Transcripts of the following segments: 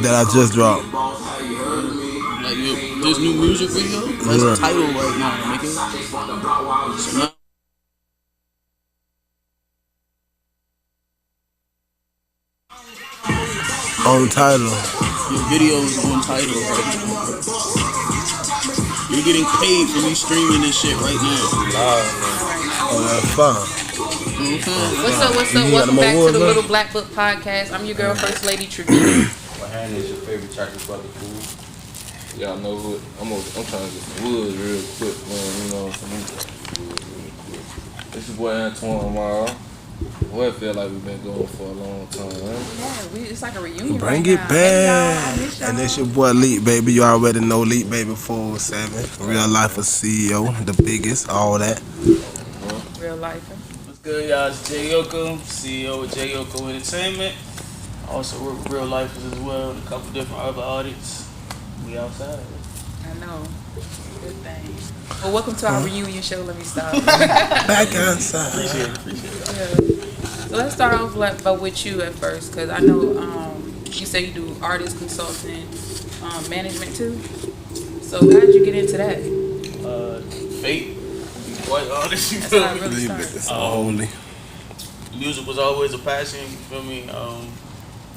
that I just dropped. Like this new music video, that's the title right now, nigga. So now On title. your video is on title right now. You're getting paid for me streaming this shit right now. Oh, that's fine. What's up? What's up? You got Welcome them back to awards, the man? Little Black Book Podcast. I'm your girl, First Lady Trevina. What hand is your favorite chocolate butter food? Y'all know what? I'm trying to get some woods real quick, man. You know, some wood real quick. This your boy Antoine Morrow. Well, it feel like we've been going for a long time, man. Yeah, it's like a reunion. Bring right it now. back. Hey, y'all, I miss y'all. And it's your boy Leak Baby. You already know Leak Baby 407. Real life of CEO, the biggest, all that. Real life. What's good, y'all? It's Jay Yoko, CEO of Jay Yoko Entertainment. I also work with real lifers as well, and a couple different other artists. We outside. I know. Good thing. Well, welcome to our reunion show. Let me stop. Back outside. Appreciate it. Yeah. So let's start off with you at first, because I know you say you do artist consulting, management too. So how did you get into that? Fate, to be quite honest, you That's feel how me? it really started. It's holy. Music was always a passion, you feel me?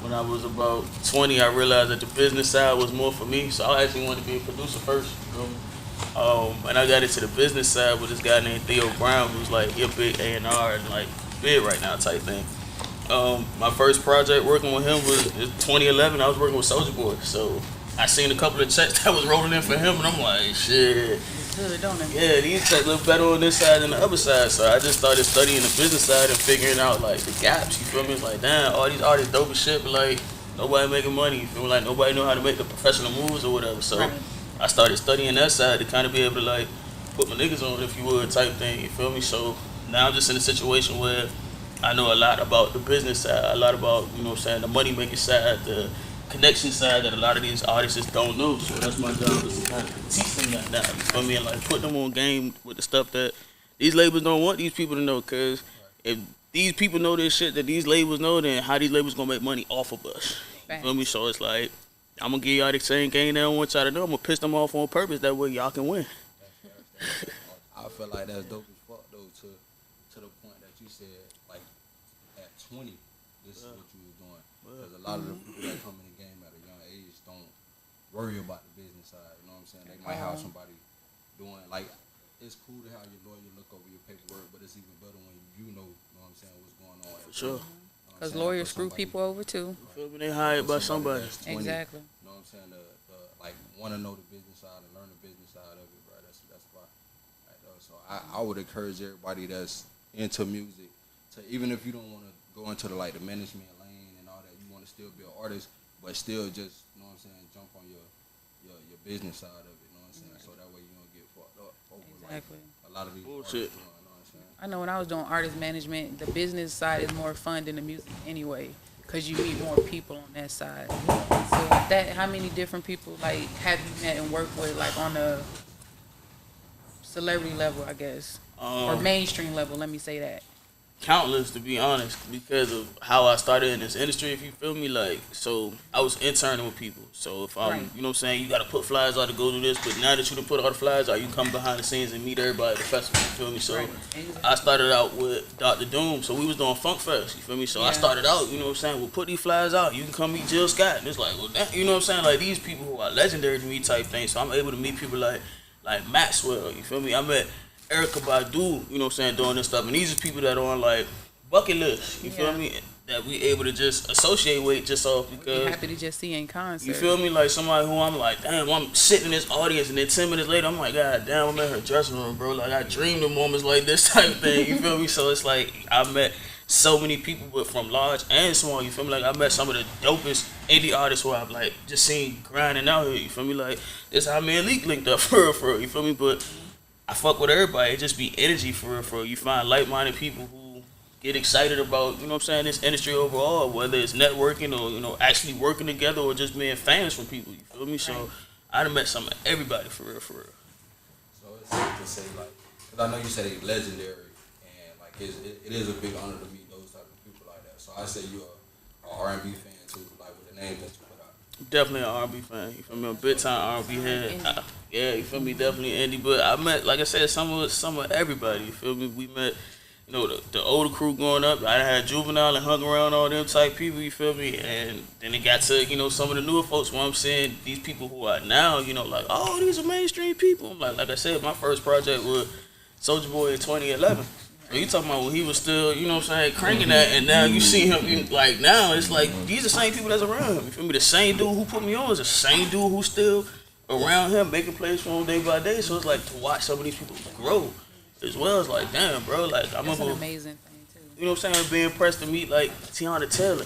When I was about 20, I realized that the business side was more for me, so I actually wanted to be a producer first, you feel me? And I got into the business side with this guy named Theo Brown, who's like a big A&R and like big right now type thing. My first project working with him was in 2011. I was working with Soulja Boy, so I seen a couple of checks that was rolling in for him, and I'm like, shit. It's good, don't it? Yeah, these checks look better on this side than the other side. So I just started studying the business side and figuring out like the gaps. You feel me? It's like, damn, all these artists dope as shit, but like nobody making money. You feel me? Like nobody know how to make the professional moves or whatever. So Right. I started studying that side to kind of be able to like put my niggas on, if you would, type thing. You feel me? So now I'm just in a situation where I know a lot about the business side, a lot about, you know what I'm saying, the money making side, the connection side that a lot of these artists just don't know. So that's my job, is to kind of teach them that now. You feel me? And like put them on game with the stuff that these labels don't want these people to know. Cause if these people know this shit that these labels know, then how these labels gonna make money off of us? You feel me? So it's like I'm gonna give y'all the same game they don't want y'all to know. I'm gonna piss them off on purpose. That way y'all can win. I feel like that's dope as fuck though. To the point that you said, like at 20, this is what you was doing. Because a lot of the people that come in the game at a young age don't worry about the business side. You know what I'm saying? They might have somebody doing like it's cool to have your lawyer look over your paperwork, but it's even better when you know what I'm saying, what's going on. For sure. Because lawyers screw people over too. You feel me? They hired by somebody. Exactly. You know what I'm saying? Like want to know the business side and learn the business side of it, bro. That's why. Right, so I would encourage everybody that's into music to, even if you don't want to go into the management lane and all that, you want to still be an artist, but still just, you know what I'm saying, jump on your business side of it. You know what I'm saying? So that way you don't get fucked up over Exactly. like a lot of these Bullshit. artists doing. You know what I'm saying? I know when I was doing artist management, the business side is more fun than the music anyway, because you meet more people on that side. So with that, how many different people like have you met and worked with, like on the celebrity level, I guess, or mainstream level? Let me say that. Countless, to be honest, because of how I started in this industry, if you feel me. Like, so I was interning with people. So if I'm, Right. you know what I'm saying, you got to put flyers out to go do this, but now that you done put all the flyers out, you come behind the scenes and meet everybody at the festival, you feel me? So Right. Exactly. I started out with Dr. Doom, so we was doing Funk Fest, you feel me? So I Yeah. started out, you know what I'm saying, we'll put these flyers out, you can come meet Jill Scott. And it's like, well, that, you know what I'm saying, like these people who are legendary to me type thing, so I'm able to meet people like Maxwell, you feel me? I met Erica Badu, you know what I'm saying, doing this stuff, and these are people that are on like bucket list, you feel Yeah. me? That we able to just associate with just off Be because happy to just see you in concert. you feel me? Like somebody who I'm like, damn, I'm sitting in this audience, and then 10 minutes later, I'm like, God damn, I'm in her dressing room, bro. Like I dreamed of moments like this type of thing. You feel me? So it's like I met so many people, but from large and small. You feel me? Like I met some of the dopest indie artists who I've like just seen grinding out here. You feel me? Like this how me and Leak linked up for real. You feel me? But I fuck with everybody. It just be energy for real. You find like-minded people who get excited about, you know what I'm saying, this industry overall, whether it's networking or, you know, actually working together or just being fans from people, you feel me? So I done met some of everybody for real. So it's safe to say, like, because I know you said he's legendary, and like it is a big honor to meet those type of people like that. So I say you're a R&B fan too, like with the names that you put out. Definitely an R&B fan. You feel me? A big time R&B head. Indie. Yeah, you feel me? Definitely indie. But I met, like I said, some of everybody. You feel me? We met, the older crew growing up. I had Juvenile and hung around all them type people. You feel me? And then it got to some of the newer folks. Where I'm saying these people who are now, like, oh, these are mainstream people. I'm like I said, my first project was Soulja Boy in 2011. So you talking about when he was still, cranking that, and now you see him, like, now it's like, these are the same people that's around him. You feel me? The same dude who put me on is the same dude who's still around him, making plays for him day by day. So it's like, to watch some of these people grow as well. It's like, damn, bro, like, I That's an remember, amazing thing too. you know what I'm saying, being impressed to meet, like, Tiana Taylor,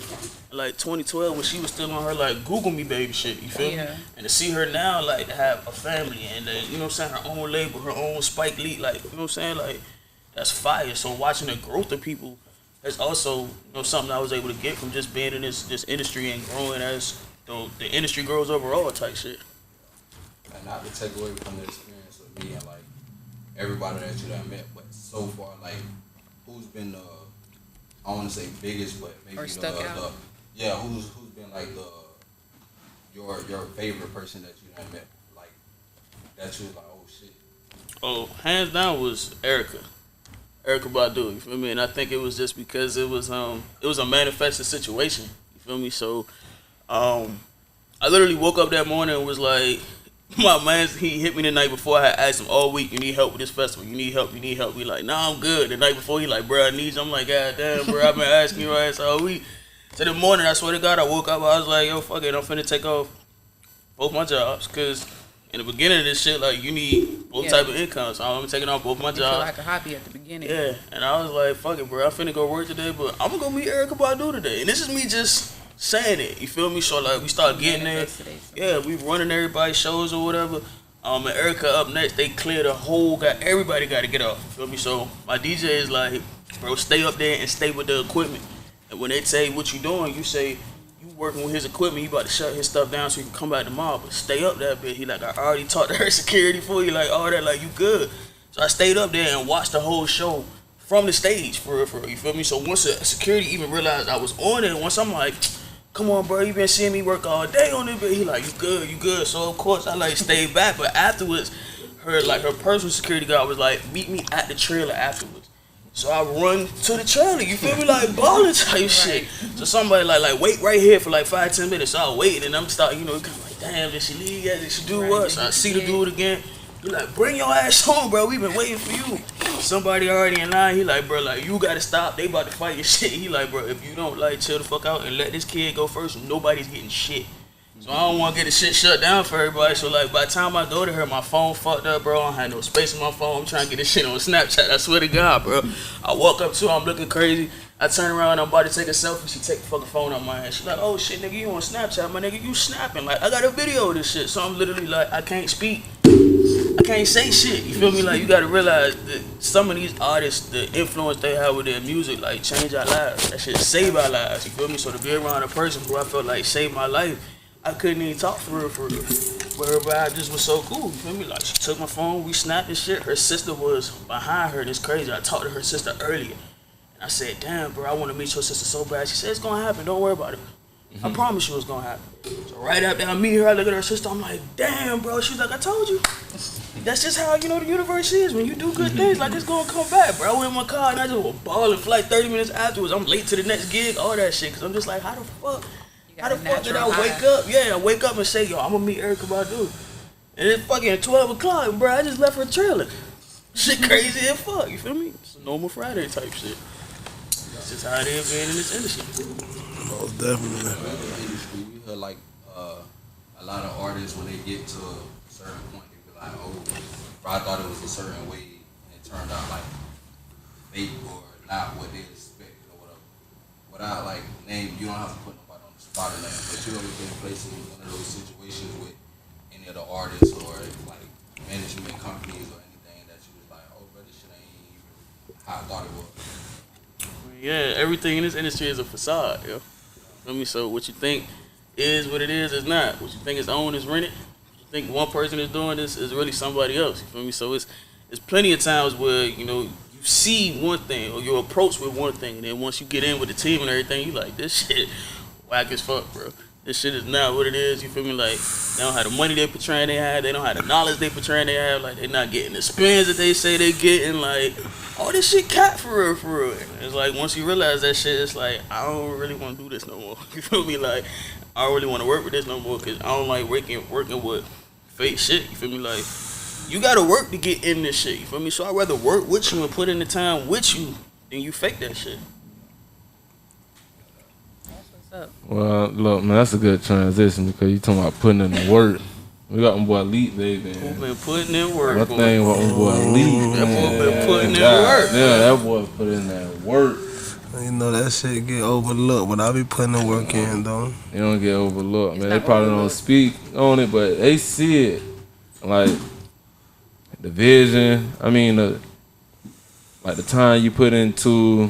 in, like, 2012, when she was still on her, like, Google Me baby shit, you feel me? Yeah. And to see her now, like, to have a family, and, you know what I'm saying, her own label, her own Spike Lee, like, you know what I'm saying, like, that's fire. So watching the growth of people is also something I was able to get from just being in this industry and growing as the industry grows overall type shit. And not to take away from the experience of me and like everybody that you done met, but so far, like, who's been I want to say biggest, but maybe Or stuck out. who's been like your favorite person that you done met, like that you was like, oh shit. Oh, hands down was Erica Badu, you feel me? And I think it was just because it was a manifested situation, you feel me? So I literally woke up that morning and was like, my man, he hit me the night before. I had asked him all week, you need help with this festival, you need help. We like, nah, I'm good. The night before, he like, bro, I need you. I'm like, god damn, bro, I've been asking your ass all week. So the morning, I swear to God, I woke up, I was like, yo, fuck it, I'm finna take off both my jobs, because in the beginning of this shit, like, you need both type of income. So I'm taking off both my It feel jobs. like a hobby at the beginning. Yeah, and I was like, fuck it, bro. I'm finna go work today, but I'm gonna go meet Erica Badu today. And this is me just saying it, you feel me? So, like, we start getting there. Yeah, we running everybody's shows or whatever. And Erica up next, they clear the whole, everybody got to get off, you feel me? So my DJ is like, bro, stay up there and stay with the equipment. And when they say what you doing, you say, working with his equipment, he about to shut his stuff down so he can come back tomorrow, but stay up that bit. He like, I already talked to her security for you, like, all that, like, you good. So I stayed up there and watched the whole show from the stage, for real, you feel me? So once the security even realized I was on it, once I'm like, come on, bro, you been seeing me work all day on it, but he like, you good. So of course I like stayed back, but afterwards, her personal security guard was like, meet me at the trailer afterwards. So I run to the trailer, you feel me, like ballin' type shit. So somebody like wait right here for like 5-10 minutes. So I wait and I'm starting, kind of like, damn, did she leave yet? Did she do what? So I see the dude again. He like, bring your ass home, bro. We been waiting for you. Somebody already in line. He like, bro, like, you gotta stop. They about to fight your shit. He like, bro, if you don't like chill the fuck out and let this kid go first, nobody's getting shit. So I don't want to get the shit shut down for everybody. So like, by the time I go to her, my phone fucked up, bro. I don't have no space on my phone. I'm trying to get this shit on Snapchat. I swear to God, bro. I walk up to her, I'm looking crazy. I turn around, I'm about to take a selfie. She take the fucking phone out my hand. She like, oh shit, nigga, you on Snapchat, my nigga, you snapping. Like, I got a video of this shit. So I'm literally like, I can't speak. I can't say shit. You feel me? Like, you gotta realize that some of these artists, the influence they have with their music, like, change our lives. That shit save our lives. You feel me? So to be around a person who I felt like saved my life, I couldn't even talk for real. But everybody just was so cool. You feel me? Like, she took my phone, we snapped and shit. Her sister was behind her. It's crazy. I talked to her sister earlier. And I said, damn, bro, I want to meet your sister so bad. She said, it's gonna happen. Don't worry about it. I promise you it's gonna happen. So right after I meet her, I look at her sister, I'm like, damn, bro. She's like, I told you. That's just how, the universe is. When you do good things, like, it's gonna come back, bro. I went in my car and I just was balling for like 30 minutes afterwards. I'm late to the next gig, all that shit. Because I'm just like, how the fuck did I wake up? Yeah, I wake up and say, yo, I'm gonna meet Erica Badu. And it's fucking 12 o'clock, bro. I just left her trailer. Shit crazy as fuck, you feel me? It's a normal Friday type shit. That's just how it is being in this industry. Most definitely. Industry, we heard like a lot of artists when they get to a certain point, they be like, oh, bro, I thought it was a certain way, and it turned out like fake or not what they expected or whatever. Without like name, you don't have to put nobody on the spot or nothing, but you ever been placed in one of those situations with any of the artists or like management companies or anything that you was like, oh, bro, this shit ain't even how I thought it was. Yeah, everything in this industry is a facade, yo. Feel me? So what you think is what it is not. What you think is owned is rented. What you think one person is doing this is really somebody else. You feel me? So it's plenty of times where, you see one thing or you're approached with one thing, and then once you get in with the team and everything, you like, this shit whack as fuck, bro. This shit is not what it is. You feel me? Like they don't have the money they portraying they have. They don't have the knowledge they portraying they have. Like they not getting the spins that they say they getting. Like all this shit cat for real, for real. It's like once you realize that shit, it's like I don't really want to do this no more. You feel me? Like I don't really want to work with this no more because I don't like working with fake shit. You feel me? Like you gotta work to get in this shit. You feel me? So I'd rather work with you and put in the time with you than you fake that shit. What's up? Well, look, man, that's a good transition because you talking about putting in the work. We got my boy Elite, baby. Who been putting in work? One thing with my boy Elite, That man. boy been putting in God, work. Yeah, that boy put in that work. You know that shit get overlooked, but I be putting the work in though. You don't get overlooked, man. They not probably don't overlooked. speak on it, but they see it. Like the vision. I mean, like the time you put into,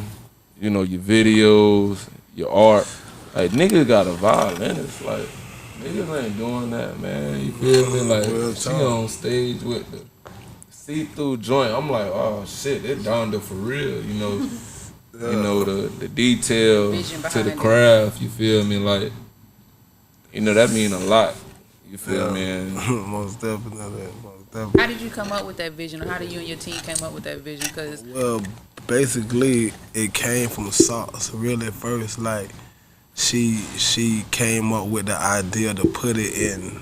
you know, your videos, your art. Like niggas got a violinist. Like niggas ain't doing that, man. You feel me? Like Real she talk. on stage with the see-through joint. I'm like, oh shit, they down there for real. You know, you know the detail Vision to behind the it. craft. You feel me? Like, you know, that mean a lot. You feel Yeah. me? And Most definitely. Most definitely. How did you come up with that vision, or how did you and your team came up with that vision? Because Well, basically, it came from Sauce. Really, at first, like she came up with the idea to put it in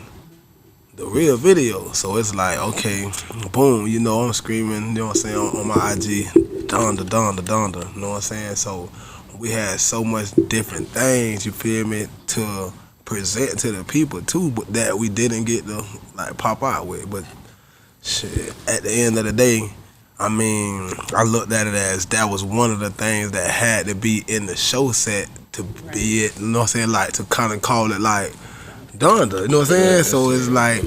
the real video. So it's like, okay, boom, you know, I'm screaming, you know what I'm saying, on my IG, Donda, Donda, Donda, you know what I'm saying? So we had so much different things, you feel me, to present to the people too, but that we didn't get to like pop out with. But shit, at the end of the day, I mean, I looked at it as that was one of the things that had to be in the show set to be it, you know what I'm saying, like to kind of call it like Donda, you know what I'm saying? So it's like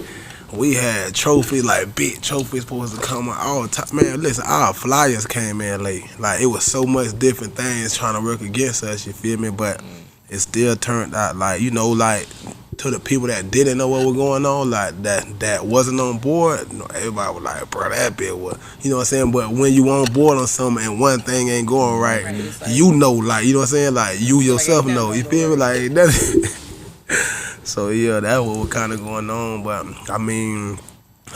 we had trophies, like big trophies supposed to come out all the time. Man, listen, our flyers came in late. Like it was so much different things trying to work against us, you feel me? But it still turned out like, you know, like to the people that didn't know what was going on, like that wasn't on board, you know, everybody was like, bro, that bit was, you know what I'm saying? But when you on board on something and one thing ain't going right, Right, it's like- you know, like, you know what I'm saying? Like you yourself ain't know, nothing you gonna feel me? go Like that. So yeah, that's what was kind of going on. But I mean,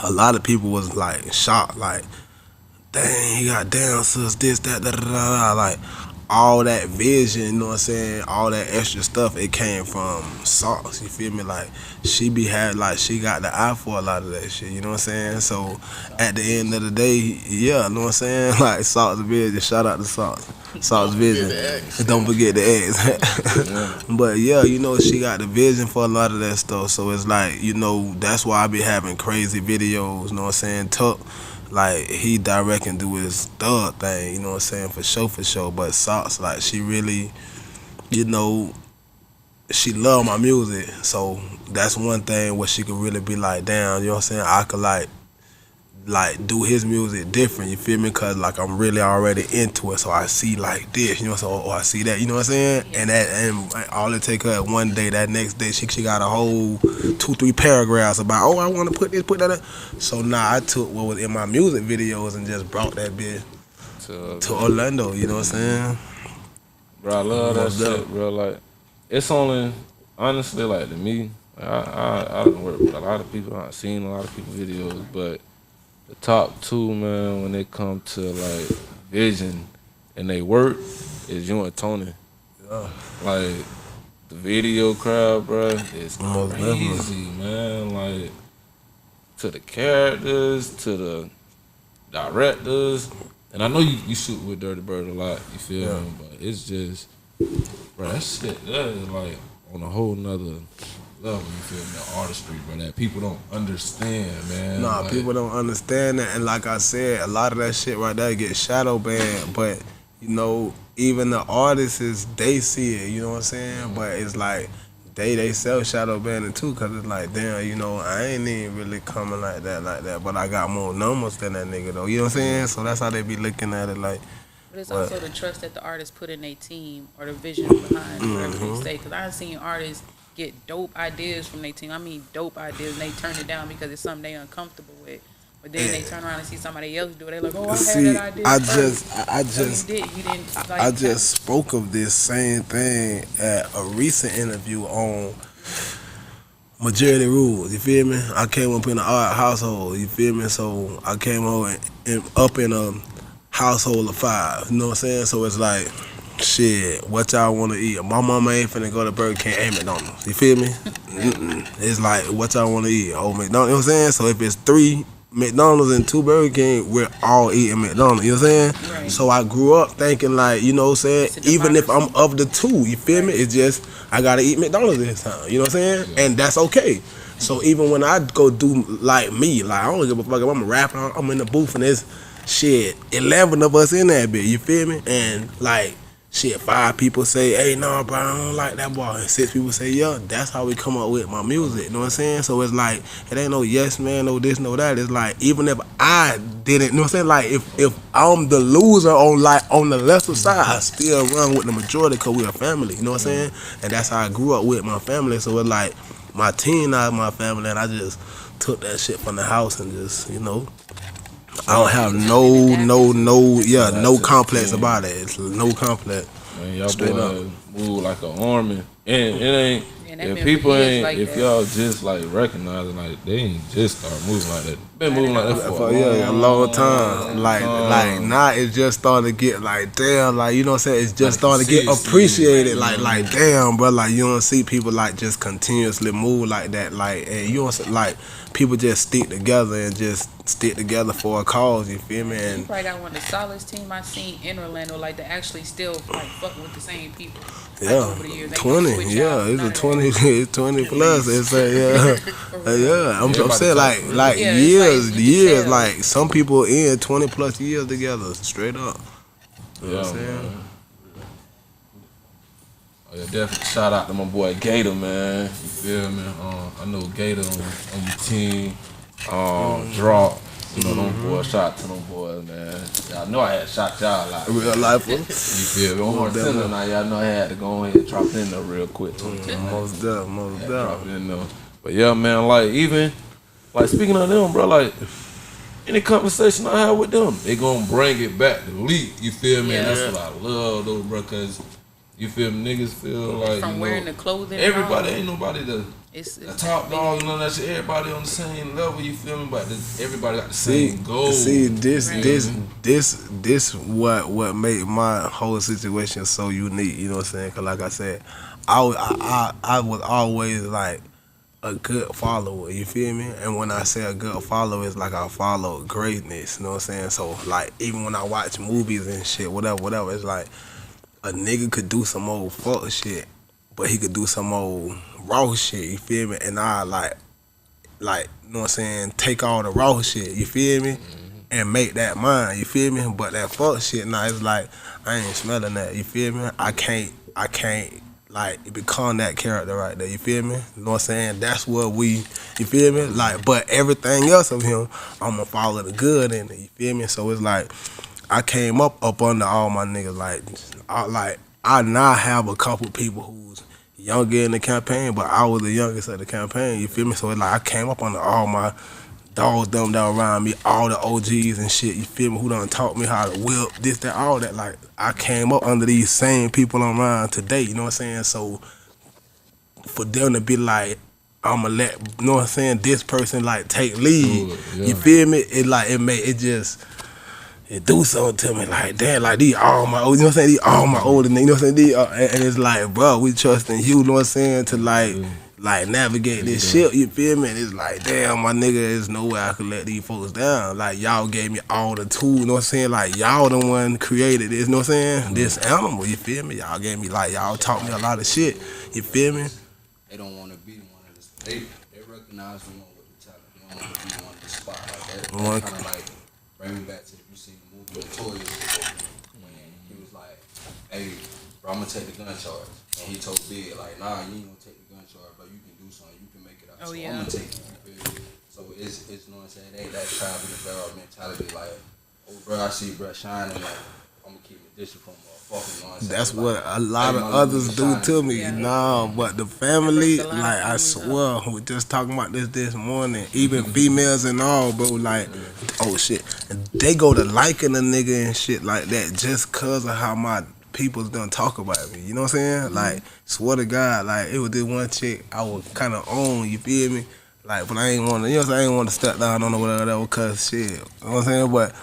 a lot of people was like shocked, like, dang, he got dancers, this, that, da, da, da, da. Like all that vision, you know what I'm saying? All that extra stuff, it came from Sauce. You feel me? Like she got the eye for a lot of that shit. You know what I'm saying? So at the end of the day, yeah, you know what I'm saying? Like Sauce vision. Shout out to Sauce. Sauce vision. Don't forget the eggs. But yeah, you know, she got the vision for a lot of that stuff. So it's like, you know, that's why I be having crazy videos, you know what I'm saying? Tuck, like, he direct and do his thug thing, you know what I'm saying, for sure. But Sauce, like, she really, you know, she love my music. So that's one thing where she could really be like, damn, you know what I'm saying, I could like do his music different, you feel me? Cause like I'm really already into it, so I see like this, you know, so or I see that, you know what I'm saying? And all it take her one day, that next day she got a whole 2-3 paragraphs about, oh, I want to put this, put that. So now I took what was in my music videos and just brought that bitch to Orlando, you know what I'm saying? bro, I love that Most shit, definitely. bro. Like, it's only, honestly, like, to me, I don't work with a lot of people. I've seen a lot of people's videos, but the top two, man, when it come to, like, vision and they work, is you and Tony. Yeah. Like, the video crowd, bro, is Most crazy, man. Like, to the characters, to the directors. And I know you shoot with Dirty Bird a lot, you feel me? But it's just, bro, that shit, that is like on a whole nother level, you feel me? The artistry, bro, that people don't understand, man. Nah, Like, people don't understand that, and like I said, a lot of that shit right there get shadow banned. But you know, even the artists, they see it. You know what I'm saying? But it's like they sell shadow banning too, cause it's like, damn, you know, I ain't even really coming like that. But I got more numbers than that nigga though. You know what I'm saying? So that's how they be looking at it, like. But it's What? also the trust that the artists put in their team or the vision behind whatever they say. Because I've seen artists get dope ideas from their team. I mean, dope ideas, and they turn it down because it's something they uncomfortable with. But then they turn around and see somebody else do it. They're like, oh, I See, had that idea I first. just You didn't like I just spoke of this same thing at a recent interview on majority rules, you feel me? I came up in an art household, you feel me? So I came up in a household of 5, you know what I'm saying? So it's like, shit, what y'all want to eat? My mama ain't finna go to Burger King and McDonald's, you feel me? It's like, what y'all want to eat? Oh, McDonald's, you know what I'm saying? So if it's 3 McDonald's and 2 Burger King, we're all eating McDonald's, you know what I'm saying? Right. So I grew up thinking like, you know what I'm saying? It's a Even if I'm democracy. of the 2, you feel me? It's just, I gotta eat McDonald's this time, you know what I'm saying? And that's okay. So even when I go do like me, like I don't give a fuck if I'm a rapper, I'm in the booth and there's shit, 11 of us in that bitch, you feel me? And like, shit, 5 people say, hey, no, bro, I don't like that boy. And 6 people say, yeah, that's how we come up with my music, you know what I'm saying? So it's like, it ain't no yes, man, no this, no that. It's like, even if I didn't, you know what I'm saying? Like, if I'm the loser on the lesser side, I still run with the majority because we a family, you know what I'm saying? And that's how I grew up with my family. So it's like, my team now is my family, and I just took that shit from the house and just, you know, I don't have no complex about it. It's no complex. Man, y'all Straight boys move like an army, and it ain't. And that If been people for years ain't, like if that. y'all just like recognizing, like they ain't just start moving like that. Been moving like that for A long time. Like now it's just starting to get like damn, like you know what I'm saying? It's just starting to get appreciated. Like damn, bro. Like you don't see people like just continuously move like that. Like and you don't see, like people just stick together and just stick together for a cause. You feel me? You And probably got one of the solidest team I seen in Orlando, like to actually still like fucking with the same people. Like, yeah, over the years. They 20. switch Yeah, out, it's none a of 20. that. It's 20 plus. It's yeah. I'm Everybody saying talk for like real. Yeah, it's years, like, you can years. tell. Like some people in 20 plus years together, straight up. You know Yeah, what I'm saying? man. Oh yeah, definitely shout out to my boy Gator, man. You feel me? I know Gator on your team. Drop. You know them boys. Shout out to them boys, man. Y'all know I had shot y'all out. Real life. You feel me? I'm Most on center definitely. now. Y'all know I had to go ahead and drop it in there real quick. Most definitely, most Yeah, drop definitely. it in there. But yeah, man, like even like speaking of them, bro, like any conversation I have with them, they gonna bring it back to Leak. You feel me? And Yeah. that's what I love though, bro, cause you feel me, niggas feel like From you wearing know, the clothing. and everybody all, ain't nobody the It's top dog, you know that shit. Everybody on the same level, you feel me? But everybody got the same goal. See, You this feel me? what made my whole situation so unique. You know what I'm saying? Cause like I said, I was always like a good follower. You feel me? And when I say a good follower, it's like I follow greatness. You know what I'm saying? So like even when I watch movies and shit, whatever, it's like a nigga could do some old fuck shit, but he could do some old raw shit. You feel me? And I like, you know what I'm saying, take all the raw shit, you feel me? And make that mine, you feel me? But that fuck shit, now it's like, I ain't smelling that, you feel me? I can't, like, become that character right there, you feel me? You know what I'm saying? That's what we, you feel me? Like, but everything else of him, I'm gonna follow the good in it, you feel me? So it's like, I came up under all my niggas, I now have a couple people who's younger in the campaign, but I was the youngest of the campaign, you feel me? So it's like I came up under all my dogs dumb down around me, all the OGs and shit, you feel me, who done taught me how to whip, this, that, all that. Like, I came up under these same people I'm around today, you know what I'm saying? So, for them to be like, I'ma let, you know what I'm saying, this person, like, take lead, you feel me? It, like, it do something to me, like, damn, like, these all my, you know what I'm saying, these all my older niggas, you know what I'm saying, these, and it's like, bro, we trusting you, you know what I'm saying, to, like navigate this shit, you feel me, and it's like, damn, my nigga, there's no way I could let these folks down, like, y'all gave me all the tools, you know what I'm saying, like, y'all the one created this, you know what I'm saying, this animal, you feel me, y'all gave me, like, y'all taught me a lot of shit, you feel me? They don't want to be one of the. They recognize the one with the talent. They don't want to be one of the spotlight. That kind of like bring me back to if you seen the movie Notorious when he was like, "Hey, bro, I'm gonna take the gun charge," and he told Big like, "Nah, you ain't gonna take the gun charge, but you can do something. You can make it out. Oh, So yeah. I'm gonna take it." You feel me? So it's you know what I'm saying. They ain't that tribe in the barrel mentality like, "Oh, bro, I see bro shining. Like, I'm gonna keep it distant from motherfucker." You know what I'm saying? That's Like, what a lot hey, of my others nigga do shining. to me. Yeah. No, but the family, That breaks a lot like of I families swear, we just talking about this morning. Even females and all, bro. Like, oh shit, they go to liking a nigga and shit like that just cause of how my people's done talk about me. You know what I'm saying? Like, swear to God, like, it was this one chick I was kind of on, you feel me? Like, but I ain't want to, you know what I'm saying? I ain't want to step down on her, whatever, cause shit, you know what I'm saying? But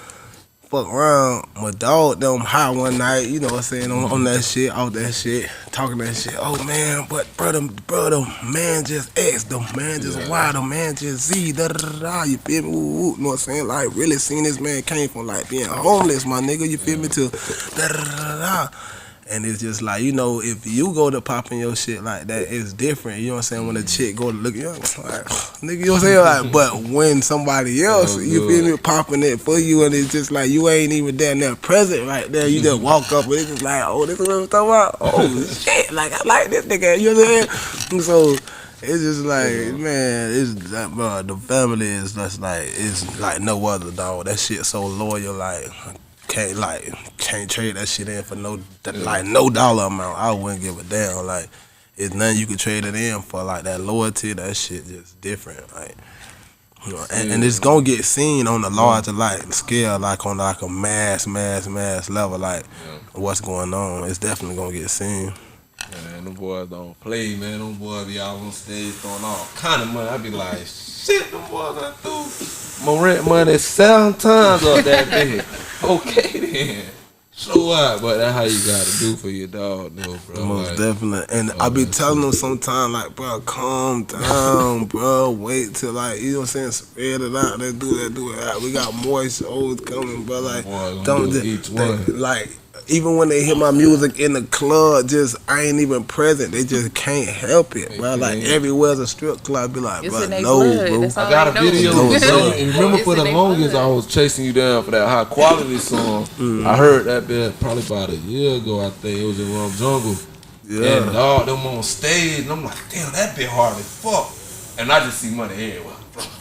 fuck around, my dog them high one night, you know what I'm saying, on that shit, off that shit, talking that shit. Oh man, but brother, man just X, the man just Y, the man just Z, da da da da, you feel me? Woo, you know what I'm saying? Like, really seen this man came from like being homeless, my nigga, you feel me, to da da da da da. And it's just like, you know, if you go to popping your shit like that, it's different. You know what I'm saying? When a chick go to look at you, like, nigga, you know what I'm saying? Like, but when somebody else, you feel me, popping it for you, and it's just like you ain't even down there present right there. You just walk up and it's just like, oh, this is what I'm talking about? Oh, shit, like, I like this nigga. You know what I'm saying? So it's just like, man, it's like, bro, the family is just like, it's like no other, dog. That shit so loyal, like, can't trade that shit in for no dollar amount. I wouldn't give a damn. Like, it's nothing you could trade it in for. Like, that loyalty, that shit just different. Like, you know, and it's gonna get seen on the larger like scale, like on like a mass level. Like, what's going on? It's definitely gonna get seen. Man, them boys don't play, man. Them boys be out on stage throwing all kind of money. I be like, shit, them boys done threw my rent money 7 times up that big. Okay then. So what? But that's how you gotta do for your dog, though, bro. Most like, definitely. And I be telling them sometimes, like, bro, calm down, bro. Wait till, like, you know what I'm saying, spread it out. Let's do that. We got more shows coming, bro. Like, don't do each one. Like, even when they hear my music in the club, just I ain't even present. They just can't help it, bro. Like, everywhere's a strip club. I be like, bro, no, bro. I got a video. And remember, for the longest, I was chasing you down for that high quality song. I heard that bit probably about a year ago. I think it was in Rum Jungle. Yeah. And dog, them on stage, and I'm like, damn, that bit hard as fuck. And I just see money everywhere.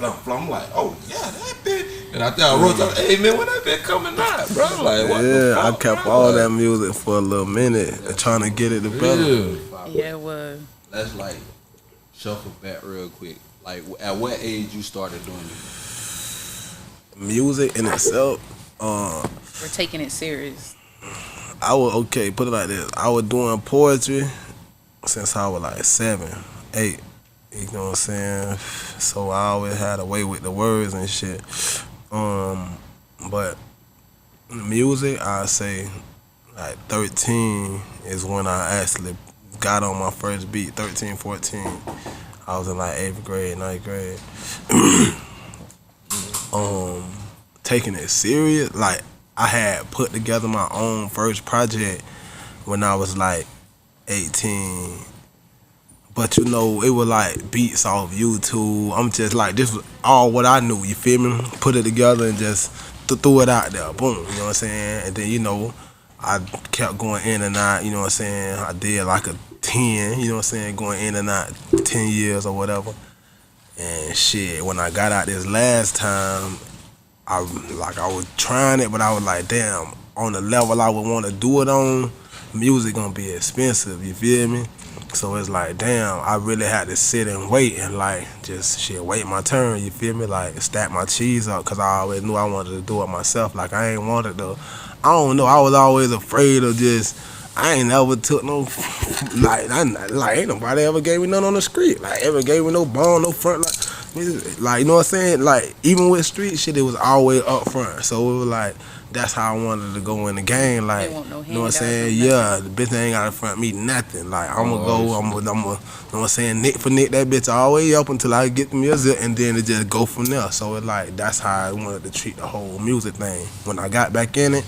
I'm like, oh yeah, that bit. And I think I wrote down, hey man, when that bit coming out, bro? Like, what the fuck, I kept bro? all that music for a little minute and trying to get it together. Yeah, it was. Let's like shuffle back real quick. Like, at what age you started doing it? Music in itself, We're taking it serious. I was put it like this. I was doing poetry since I was like 7, 8. You know what I'm saying? So I always had a way with the words and shit. But music, I say like 13 is when I actually got on my first beat. 13, 14. I was in like 8th grade, 9th grade. Taking it serious, like I had put together my own first project when I was like 18. But you know, it was like beats off YouTube. I'm just like, this was all what I knew, you feel me? Put it together and just threw it out there, boom, you know what I'm saying? And then, you know, I kept going in and out, you know what I'm saying? I did like a 10, you know what I'm saying? Going in and out 10 years or whatever. And shit, when I got out this last time, I was trying it, but I was like, damn, on the level I would want to do it on, music gonna be expensive, you feel me? So it's like, damn, I really had to sit and wait and like just shit, wait my turn, you feel me? Like stack my cheese up, cause I always knew I wanted to do it myself. Like I ain't wanted to, I don't know, I was always afraid of just, I ain't never took no, like ain't nobody ever gave me none on the street. Like ever gave me no ball, no front, like you know what I'm saying? Like even with street shit, it was always up front. So it was like, that's how I wanted to go in the game. Like, you know what I'm saying? Yeah, the bitch ain't gotta front me nothing. Like, I'm gonna, you know what I'm saying? Nick for nick that bitch all the way up until I get the music, and then it just go from there. So it's like, that's how I wanted to treat the whole music thing. When I got back in it,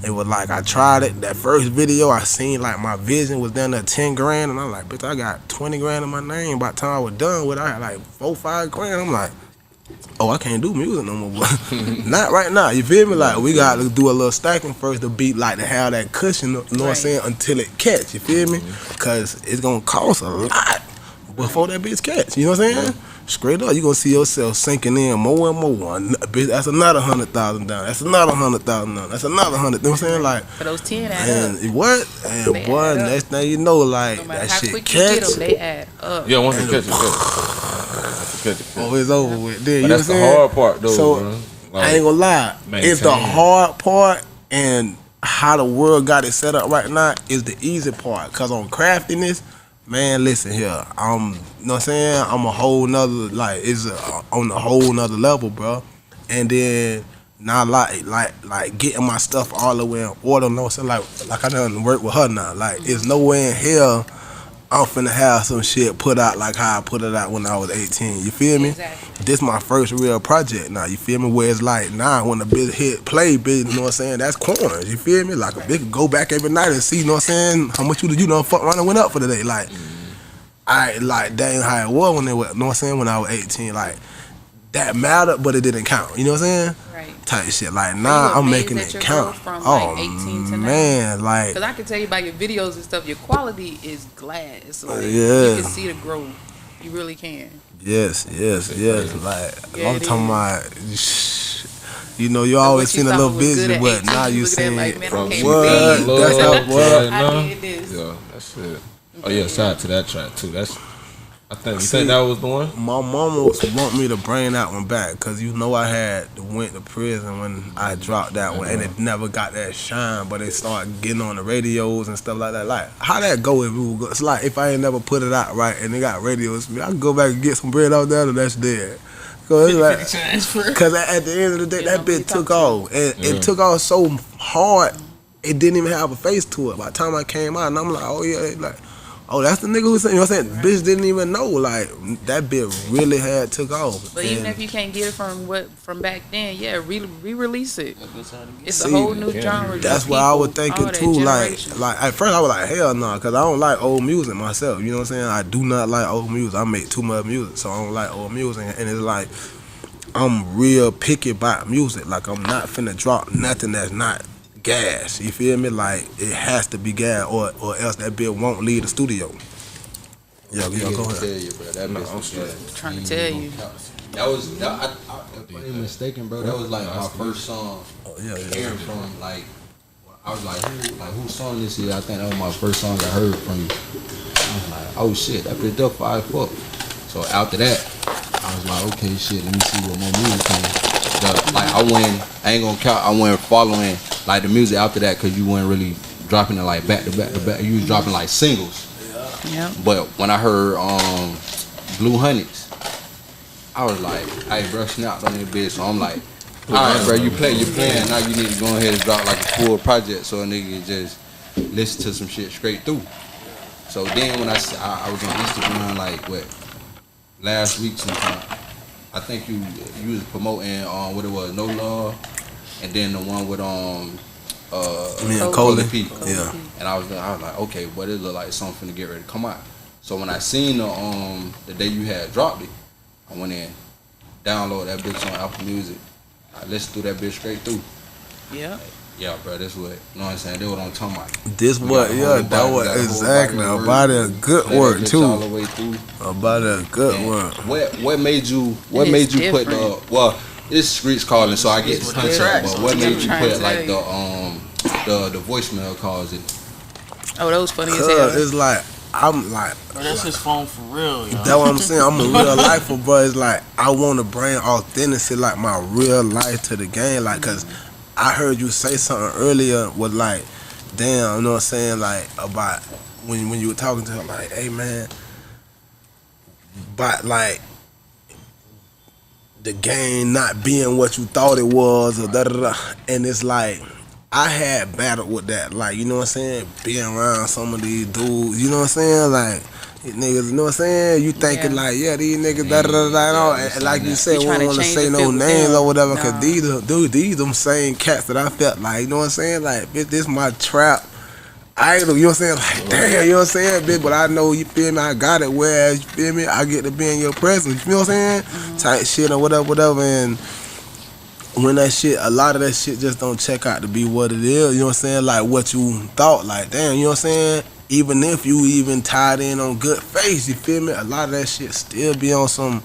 it was like, I tried it. That first video, I seen like my vision was down there 10 grand, and I'm like, bitch, I got 20 grand in my name. By the time I was done with it, I had like 4, 5 grand. I'm like, oh, I can't do music no more, boy. Not right now, you feel me? Like, we got to do a little stacking first to beat, like, to have that cushion, you know what I'm saying, until it catch, you feel me? Because it's going to cost a lot before that bitch catch, you know what I'm saying? Straight up, you going to see yourself sinking in more and more. Bitch, that's another 100,000 down. That's another 100,000 down. That's another 100, you know what I'm saying? Like, for those 10 add and up. What? And They boy, add up. next thing you know, like, No matter that how shit quick you get catch. them, they add up. Yeah, once you catch it, Oh, it's over with. Then, but you know that's what I'm the saying? hard part, though, So, bro. Like, I ain't gonna lie, it's the maintain. hard part, and how the world got it set up right now is the easy part. Cause on craftiness, man, listen here. You know what I'm saying? I'm a whole nother, like, it's on a whole nother level, bro. And then now, like getting my stuff all the way in order. You know what I'm saying? Like I done work with her now. Like, it's nowhere in hell I'm finna have some shit put out like how I put it out when I was 18. You feel me? Exactly. This my first real project now. You feel me? Where it's like, now when the bitch hit play, bitch, you know what I'm saying? That's corn. You feel me? Like a bitch go back every night and see, you know what I'm saying? How much you done fuck around and went up for the day. Like, I like damn how it was when they were, you know what I'm saying? When I was 18, like that mattered, but it didn't count. You know what I'm saying? Right. Type shit. Like, nah, I'm making it count. From Oh like 18 to now. man, like. Because I can tell you by your videos and stuff, your quality is glass. Like, Yeah. You can see the growth. You really can. Yes. Like, Yeah, I'm it talking is. about, you know, you always seen a little busy, but now you saying seen like, man, I what? can't That's believe how Love what? right now. I did this. Yeah, that's it. Oh yeah, shout out to that track too. That's I think you See, think that was the one? My mama want me to bring that one back because you know I had went to prison when I dropped that one and it never got that shine, but it started getting on the radios and stuff like that. Like, how that go if we would go? It's like if I ain't never put it out right and it got radios, I can go back and get some bread out there and that's dead. Cause at the end of the day, that bitch took off and it took off so hard, it didn't even have a face to it. By the time I came out, and I'm like, oh yeah, like. Oh, that's the nigga who said, you know what I'm saying? Bitch didn't even know, like, that bitch really had took off. But even if you can't get it from back then, yeah, re-release it. It's See, a whole new genre. That's of what I was people, thinking all that too. generation. Like at first I was like, hell no, cause I don't like old music myself. You know what I'm saying? I do not like old music. I make too much music, so I don't like old music. And it's like I'm real picky about music. Like I'm not finna drop nothing that's not gas. You feel me? Like it has to be gas, or else that bitch won't leave the studio. Yo, go Tell ahead. you, bro, that bitch Trying to tell you. That was, if I ain't mistaken, bro, that was like my first song. Oh, yeah. Hearing from, like, I was like, whose song this is? I think that was my first song I heard from you. I was like, oh shit, that bitch up 5 foot. So after that, I was like, okay, shit, let me see what more music came. Like I ain't gonna count. I wasn't following like the music after that because you weren't really dropping it like back to back to back. You was dropping like singles. Yeah. But when I heard Blue Honeys, I was like, hey bro, snap on that bitch. So I'm like, alright bro, you're playing. Now you need to go ahead and drop like a full project so a nigga just listen to some shit straight through. So then when I was on Instagram like what last week sometime, I think you was promoting what it was, No Love, and then the one with Me and Coley. P. Yeah. And I was like, okay, but it looked like something to get ready to come out. So when I seen the day you had dropped it, I went in, download that bitch on Apple Music. I listened through that bitch straight through. Yeah. Yeah, bro, that's what, you know what I'm saying? That's what I'm talking about. This what, yeah, that was exactly about a good work All too. the way through. About a good And work. What made you put different. it's streets calling, so I get the concept, but what made you I'm put trying to like the voicemail calls it? Oh, that was funny as Cause hell. it's like I'm like Bro, that's his phone for real, yo. that's what I'm saying. I'm a real lifer, bro. It's like I want to bring authenticity, like my real life, to the game. Like, cause I heard you say something earlier was like, damn, you know what I'm saying? Like about when you were talking to her, like, hey man, but like the game not being what you thought it was, or da da da, and it's like. I had battled with that, like, you know what I'm saying? Being around some of these dudes, you know what I'm saying? Like, these niggas, you know what I'm saying? You thinking like, yeah, these niggas, da da da da, and like you said, we don't want to say no names or whatever, cause these them same cats that I felt like, you know what I'm saying? Like, bitch, this my trap idol, you know what I'm saying? Like, damn, you know what I'm saying, bitch? But I know, you feel me? I got it. Whereas, you feel me? I get to be in your presence, you feel what I'm saying? Type shit or whatever, and. When that shit, a lot of that shit just don't check out to be what it is, you know what I'm saying? Like what you thought, like damn, you know what I'm saying? Even if you even tied in on good faith, you feel me? A lot of that shit still be on some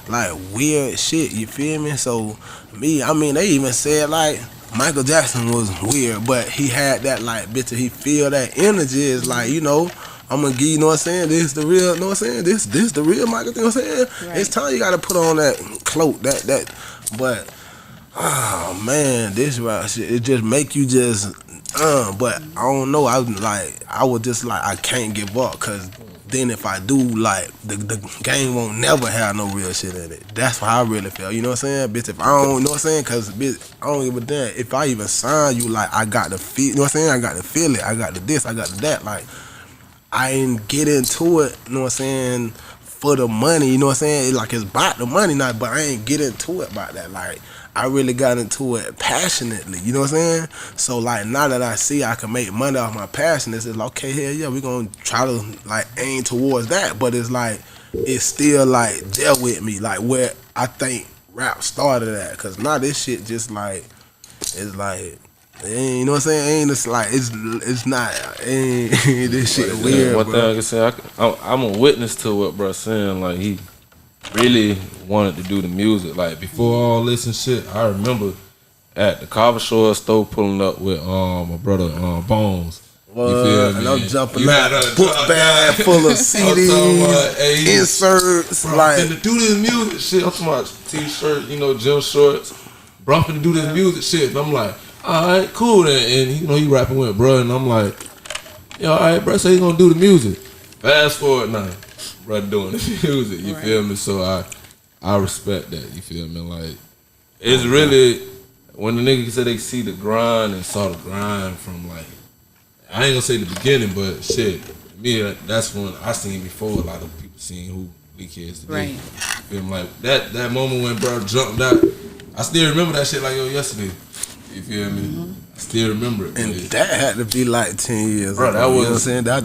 like weird shit, you feel me? So I mean, they even said like Michael Jackson was weird, but he had that like bitch, he feel that energy is like, you know, I'm gonna give you know what I'm saying, this the real, you know what I'm saying? This the real Michael, you know what I'm saying? Right. It's time you gotta put on that cloak, that but oh man, this right shit, it just make you just But I don't know. I was just like, I can't give up, cause then if I do, like, the game won't never have no real shit in it. That's how I really feel. You know what I'm saying, bitch? If I don't, you know what I'm saying, cause bitch, I don't give a damn if I even sign you. Like, I got the feel. You know what I'm saying? I got to feel it. I got the this. I got the that. Like, I ain't get into it. You know what I'm saying? For the money. You know what I'm saying? Like, it's about the money, not. But I ain't get into it about that. Like, I really got into it passionately, you know what I'm saying? So, like, now that I see I can make money off my passion, it's like, okay, hell yeah, we gonna try to, like, aim towards that. But it's like, it's still, like, there with me, like, where I think rap started at. Because now this shit just, like, it's like, you know what I'm saying? Ain't it's like, it's not, ain't this shit weird, One bro. thing I can say, I'm a witness to what bro saying. Like, he really wanted to do the music. Like, before all this and shit, I remember at the Carver Shore store pulling up with my brother Bones. You feel me? And I'm jumping You out, gotta book drop bag that. full of I'm talking CDs, about, hey, inserts, bro, like, I'm finna do this music shit. I'm talking about t-shirt, you know, gym shorts. Bro, I'm finna do this music shit. And I'm like, all right, cool then. And you know, he rapping with bro, and I'm like, yo, all right, bro, so he gonna do the music. Fast forward now, bro, doing the music. You feel me? So I respect that. You feel me? Like, it's really when the niggas say they see the grind and saw the grind from, like, I ain't gonna say the beginning, but shit, me, that's when I seen before a lot of people seen who we kids today. Right. You feel me? Like that moment when bro jumped out, I still remember that shit like yo yesterday. You feel me? I still remember it. and But that had to be like 10 years Bro, ago. that You know was- what I'm saying? That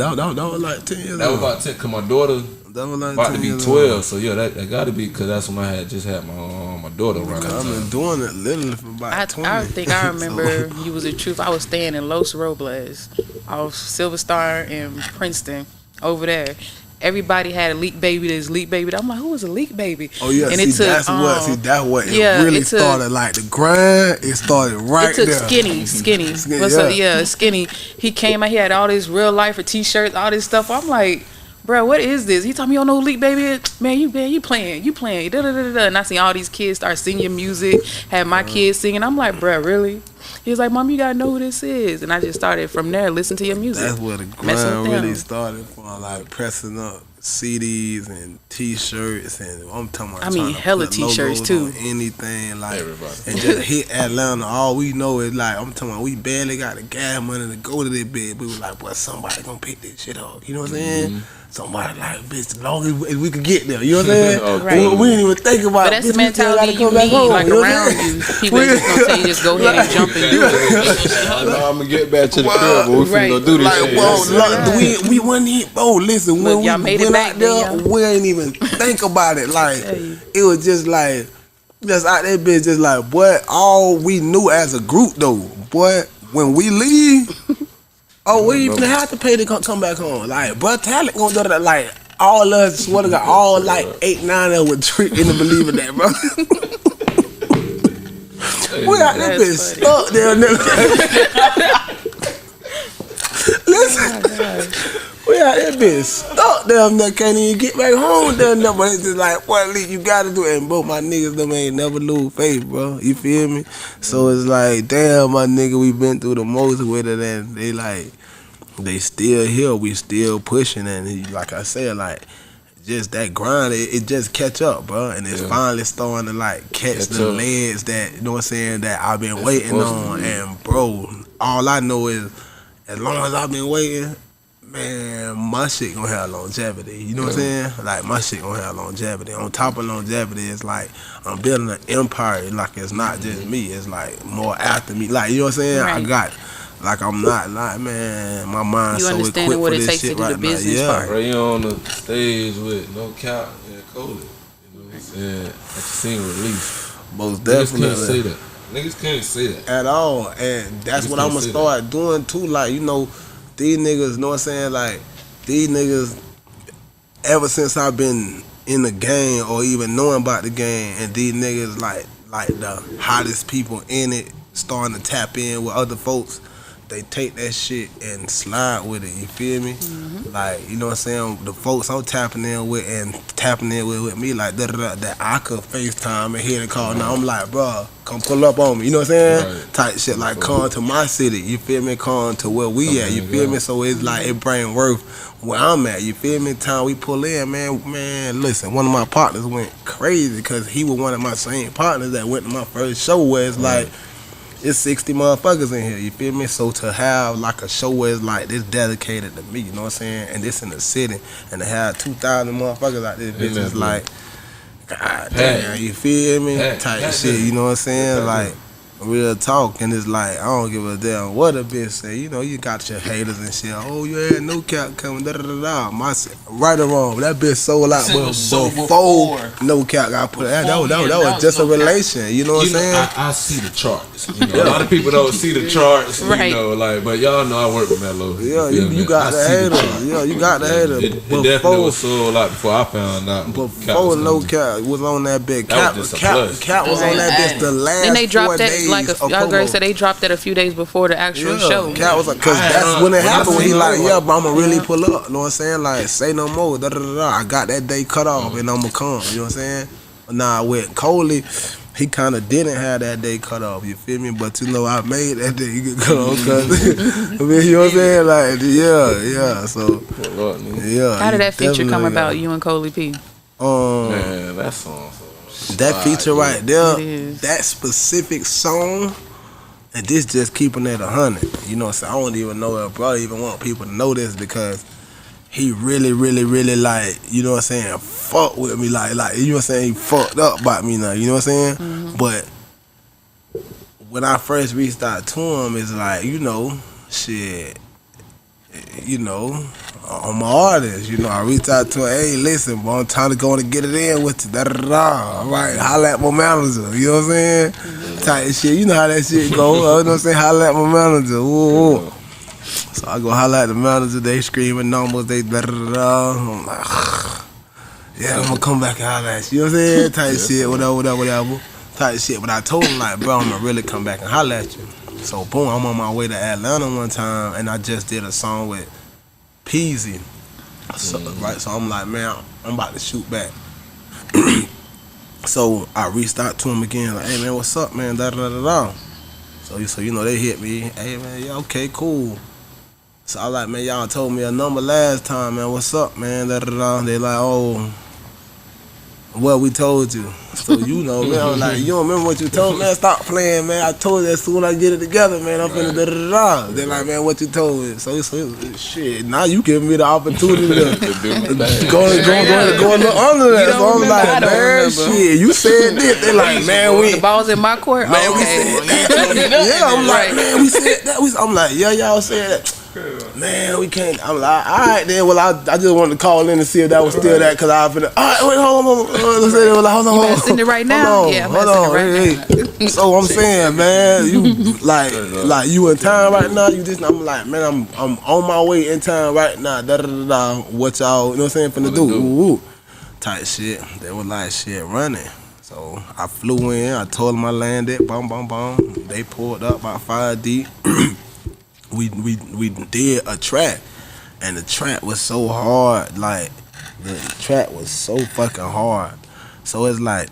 was like 10 years that was ago. about 10, cause my daughter That was like about 10 to be years 12, ago. so yeah, that gotta be, cause that's when I had just had my daughter around that I've been time. doing it literally for about 20. I think I So- remember you was the truth. I was staying in Los Robles off Silver Star in Princeton over there. Everybody had a Leak Baby. This Leak Baby. I'm like, who was a Leak Baby? Oh yeah, And see, it took, that's what it yeah, really it took- started. Like the grind, it started right It took there. Skinny. Skinny, What's up? yeah. Yeah, Skinny. He came out. He had all this real life for t-shirts, all this stuff. I'm like, bro, what is this? He told me, you don't know who Leak Baby is? Man, you playing. Da, da, da, da, da. And I seen all these kids start singing music. Had my kids singing. I'm like, bro, really? He was like, Mom, you gotta know who this is. And I just started from there. Listen to your music. That's where the Mess with grind really them. started from, like pressing up CDs and T-shirts, and I'm talking about. I mean, trying to hella put T-shirts, logos too. on anything, like, Everybody. and just hit Atlanta. All we know is like, I'm talking about, we barely got the gas money to go to this bed. We was like, boy, somebody gonna pick this shit up. You know what I'm saying? Mm-hmm. Somebody like, bitch, as long as we could get there. You know what I'm saying? Oh, Right. we didn't even think about. But that's bitch, the we still mentality gotta come you back need, home, like you know what I'm around saying? you. People just gonna tell you just go ahead and jump and do it. I know I'm gonna get back to the crib, but we finna Right. go do this Like, shit. bro, Yes, look, we wasn't even, bro, listen, Look, when y'all we made it went back out there, then, y'all. we ain't even think about it. Like, tell you. it was just like, just out there, bitch, just like, boy, all we knew as a group, though, boy, when we leave, oh, we even have to pay to come back home. Like, bro, talent gonna do that, like, all us, swear to God, all like 8, 9 of us would trick into believing that, bro. We out there, That's bitch, stuck there, nigga. Listen. We out there bitch stuck them that can't even get back home them but it's just like, what Lee, you gotta do it. And bro, my niggas them ain't never lose faith, bro. You feel me? So it's like, damn, my nigga, we been through the most with it, and they like, they still here, we still pushing, and like I said, like, just that grind, it just catch up, bro, and it's finally starting to like catch the up. legs that, you know what I'm saying, that I've been waiting supposed to on. be. And bro, all I know is, as long as I've been waiting, man, my shit gonna have longevity. You know what I'm saying? Like, my shit gonna have longevity. On top of longevity, it's like I'm building an empire. Like, it's not just me. It's like more after me. Like, you know what I'm saying? I Right. got, like, I'm not like, man, my mind's You so understanding equipped what for it this takes to shit do the right now. business Yeah. part. Bro, you on the stage with No Cap and Cody. You know what I'm saying? At the single release. Most Niggas can't definitely. say that. Niggas can't say that. At all. And that's Niggas what I'm can't gonna say start doing too. Like, you know, these niggas, know what I'm saying? Like, these niggas, ever since I've been in the game or even knowing about the game, and these niggas like the hottest people in it starting to tap in with other folks, they take that shit and slide with it. You feel me? Like, you know what I'm saying? The folks I'm tapping in with and tapping in with me, like that I could FaceTime and hear the call. Now I'm like, bro, come pull up on me. You know what I'm saying? Right. Type shit, like come to my city. You feel me? Come to where we at. You feel me? So it's like it bring worth where I'm at. You feel me? Time we pull in, man. Listen, one of my partners went crazy because he was one of my same partners that went to my first show where it's like. It's 60 motherfuckers in here, you feel me? So to have like a show where it's like this dedicated to me, you know what I'm saying? And this in the city, and to have 2,000 motherfuckers out this bitch is like, God damn, you feel me? Type shit, you know what I'm saying? Like, real talk, and it's like, I don't give a damn what a bitch say. You know, you got your haters and shit. Oh, yeah, no cap coming, da-da-da-da. Right or wrong, that bitch sold out before no cap got put out. That was just a relation, you know what I'm saying? I see the charts. You know, a lot of people don't see the charts, Right. you know, like, but y'all know I work with Mello. Yeah, feel you me? got I the see hater. charts. Yeah, you got the hater. It definitely was sold out before I found out. Before no cap was on that bitch. That was just a plus. Cap was on that bitch the last Then they 4 dropped that days like of y'all girls promo. said they dropped that a few days before the actual show. Cat was like, cause that's when it happened. When he like, yeah, but I'ma really pull up. You know what I'm saying? Like, say no more. Da da da da. I got that day cut off, and I'ma come. You know what I'm saying? Nah, with Coley, he kind of didn't have that day cut off. You feel me? But you know, I made that day get cut off. Cause I mean, you know what I'm saying? Like, yeah. So, yeah. How did that feature come definitely about, you and Coley P? Man, that song. That feature right there, It is. that specific song, and this just keeping it 100. You know what I'm saying? I don't even know if bro even want people to know this because he really like, you know what I'm saying, fuck with me like, you know what I'm saying, he fucked up about me now, you know what I'm saying? But when I first reached out to him, it's like, you know, shit, you know, I'm an artist, you know, I reached out to him, hey, listen, bro, I'm trying to go and get it in with you, da-da-da-da, all right, holla at my manager, you know what I'm saying? Type shit, you know how that shit go, you know what I'm saying, holla at my manager, ooh. So I go holla at the manager, they screaming numbers, they da-da-da-da, I'm like, yeah, I'm gonna come back and holla at you, you know what I'm saying? Type shit, whatever, type shit, but I told him like, bro, I'm gonna really come back and holla at you. So boom, I'm on my way to Atlanta one time, and I just did a song with Peasy. So, right, so I'm like, man, I'm about to shoot back. So I reached out to him again, like, hey man, what's up, man? Da da da da. So you know they hit me, hey man, yeah, okay, cool. So I like, man, y'all told me a number last time, man. What's up, man? Da da da. They like, oh, what we told you. So you know, man, I'm like, you don't remember what you told me? Man, stop playing, man. I told you as soon as I get it together, man, I'm finna da da da. They like, man, what you told me? So shit, now you giving me the opportunity to go a little under that. So I'm like, man, shit, you said this. They like, man, we The ball's in my court? Man, we Okay. said that. Yeah, I'm like, man, we said that. I'm like, yeah, y'all said that. Man, we can't. I'm like, all right, then. Well, I just wanted to call in and see if that was still that, because I finna. All right, wait, hold on. Let's say that. Hold on. You better send it right now? Yeah, I'm hold gonna on. send it right Hey. So I'm saying, man, you like you in town right now. You just, I'm like, man, I'm on my way in town right now. Da da da da. What y'all, you know what I'm saying, finna do? Ooh, ooh. Type shit. They were like, shit, running. So I flew in. I told them I landed. Boom. They pulled up about 5 deep. We did a track, and the track was so hard. Like the track was so fucking hard. So it's like,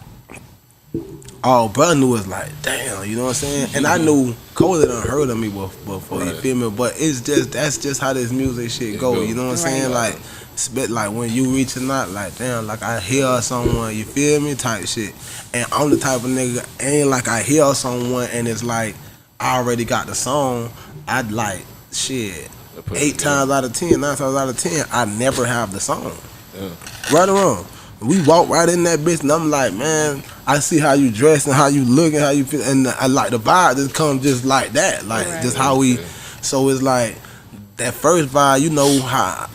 all brother knew, was like, damn, you know what I'm saying? And I knew Cole done heard of me before, you feel me? But it's just, that's just how this music shit go. You know what I'm saying? Like, it's a bit like when you reaching out, like, damn, like I hear someone, you feel me? Type shit. And I'm the type of nigga, ain't like I hear someone and it's like I already got the song. I'd like, shit, 8 times out of 10, 9 times out of 10, I never have the song. Yeah. Right or wrong. We walk right in that bitch and I'm like, man, I see how you dress and how you look and how you feel, and I like the vibe just come just like that, like just how we. So it's like that first vibe, you know how